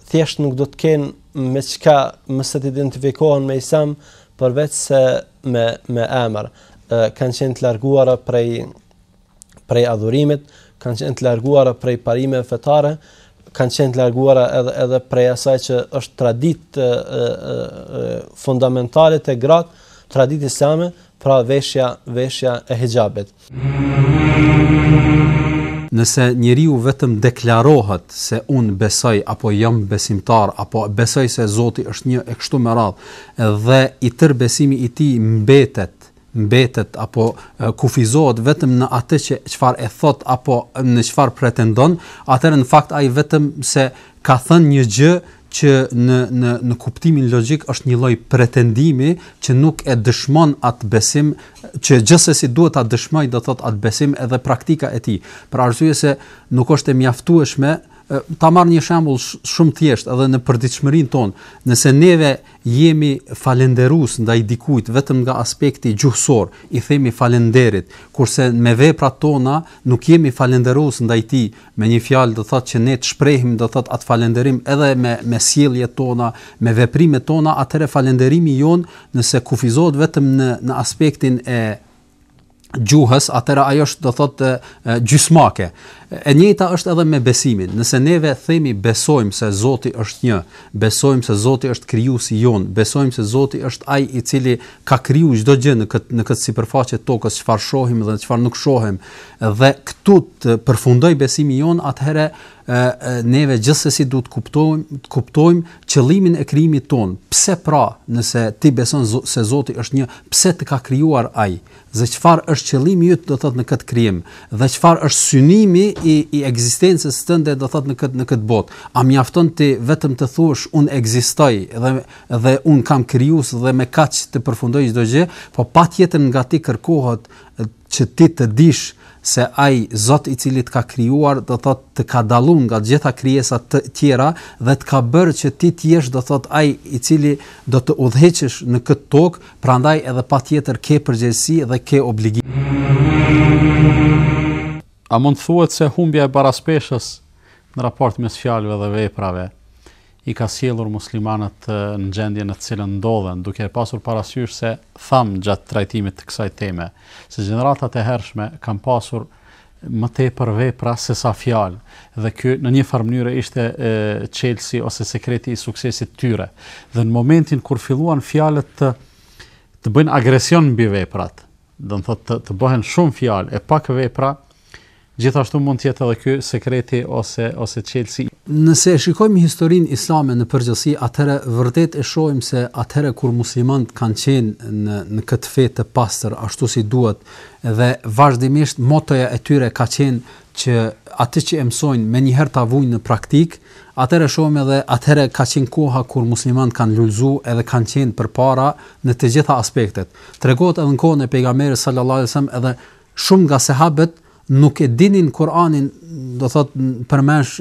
S2: thjesht nuk do të kenë me çka mëse të identifikohen me Islam përveç se me emër. Kanë qenë të larguara prej adhurimit, kanë qenë të larguara prej parimeve fetare, kanë qenë të larguara edhe prej asaj që është traditë fundamentale te gratë, traditë islame, pra veshja e hijabit.
S5: Nëse njeriu vetëm deklarohet se unë besoj apo jam besimtar apo besoj se Zoti është një e kështu me radhë dhe i tërë besimi i tij mbetet apo kufizohet vetëm në atë që çfarë e thot apo në çfarë pretendon, atëherë në fakt ai vetëm se ka thënë një gjë që në kuptimin logjik është një lloj pretendimi që nuk e dëshmon atë besim që gjithsesi duhet ta dëshmoj, do thot atë besim edhe praktika e tij. Për arsye se nuk është e mjaftueshme. Ta marr një shembull shumë thjesht edhe në përditshmërinë tonë. Nëse neve jemi falënderues ndaj dikujt vetëm nga aspekti gjuhësor, i themi falënderit, kurse me veprat tona nuk jemi falënderues ndaj tij, me një fjalë do thotë që ne të shprehim do thotë atë falënderim edhe me sjelljet tona, me veprimet tona, atëherë falënderimi jon nëse kufizohet vetëm në aspektin e gjuhës, atëra ajo është do thotë gjysmake. E njëjta është edhe me besimin. Nëse neve themi besojmë se Zoti është një, besojmë se Zoti është krijuesi jon, besojmë se Zoti është ai i cili ka krijuar çdo gjë në këtë sipërfaqe të tokës, çfarë shohim dhe çfarë nuk shohim, dhe këtu të përfundoj besimi jon, atëherë neve gjithsesi duhet kuptojmë qëllimin e krijimit ton. Pse pra, nëse ti beson se Zoti është një, pse të ka krijuar ai? Dhe çfarë është qëllimi yt do thotë në këtë krijim? Dhe çfarë është synimi i ekzistencës tënde do thotë në këtë botë? A mjafton ti vetëm të thuash unë ekzistoj dhe unë kam krijues dhe me kaq të përfundoj çdo gjë, po patjetër nga ti kërkohet që ti të dish se ai Zot i cili të ka krijuar do thotë të ka dalluar nga të gjitha krijesat të tjera dhe të ka bërë që ti të jesh do thotë ai i cili do të udhëheqësh në këtë tokë, prandaj edhe patjetër ke përgjegjësi dhe ke obligim.
S16: A mund thuhet se humbja e baraspeshës në raport mes fjalëve dhe veprave i ka sjellur muslimanët në gjendjen në të cilën ndodhen, duke pasur parasysh se tham gjatë trajtimit të kësaj teme, se gjeneratat e hershme kanë pasur më tepër vepra se sa fjalë, dhe ky në një farë mënyrë ishte çelësi ose sekreti i suksesit tyre. Dhe në momentin kur filluan fjalët të bëjnë agresion mbi veprat, do të thotë të bëhen shumë fjalë e pak vepra, gjithashtu mund të jetë edhe ky sekreti ose çelësi.
S5: Nëse shikojmë historinë islame në përgjithësi, atëherë vërtet e shohim se atëherë kur muslimanët kanë qenë në këtë fe të pastër ashtu si duhet, dhe vazhdimisht motoja e tyre ka qenë që atë që e mësojnë menjëherë ta vujnë në praktik, atëherë shohim edhe atëherë ka qenë koha kur muslimanët kanë lulëzuar edhe kanë qenë përpara në të gjitha aspektet. Tregohet edhe në kohën e pejgamberit sallallahu alajhi wasallam edhe shumë nga sahabët nuk e dinin Kur'anin, do thot përmesh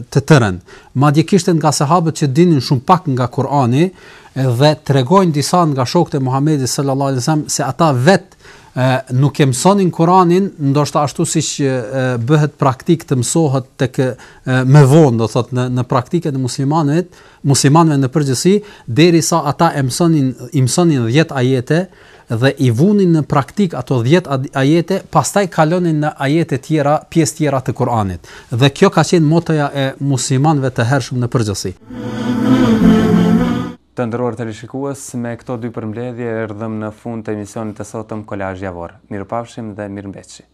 S5: të tërën. Madje kishte nga sahabët që dinin shumë pak nga Kur'ani dhe tregojnë disa nga shokët e Muhamedit sallallahu alaihi wasallam se ata vetë nuk e mësonin Kur'anin, ndoshta ashtu siç bëhet praktik të mësohet tek më vonë, do thot në praktikën e muslimanëve në përgjithësi, derisa ata i mësonin 10 ajete dhe i vunin në praktik ato 10 ajete, pastaj kalonin në ajete tjera, pjesë tjera të Kur'anit. Dhe kjo ka qenë motoja e muslimanëve të hershëm në përgjithësi.
S1: Të nderuar televizionistë, me këto dy përmbledhje erdhëm në fund të emisionit të sotëm Kolazh Javor. Mirupafshim dhe mirëmbëjtje.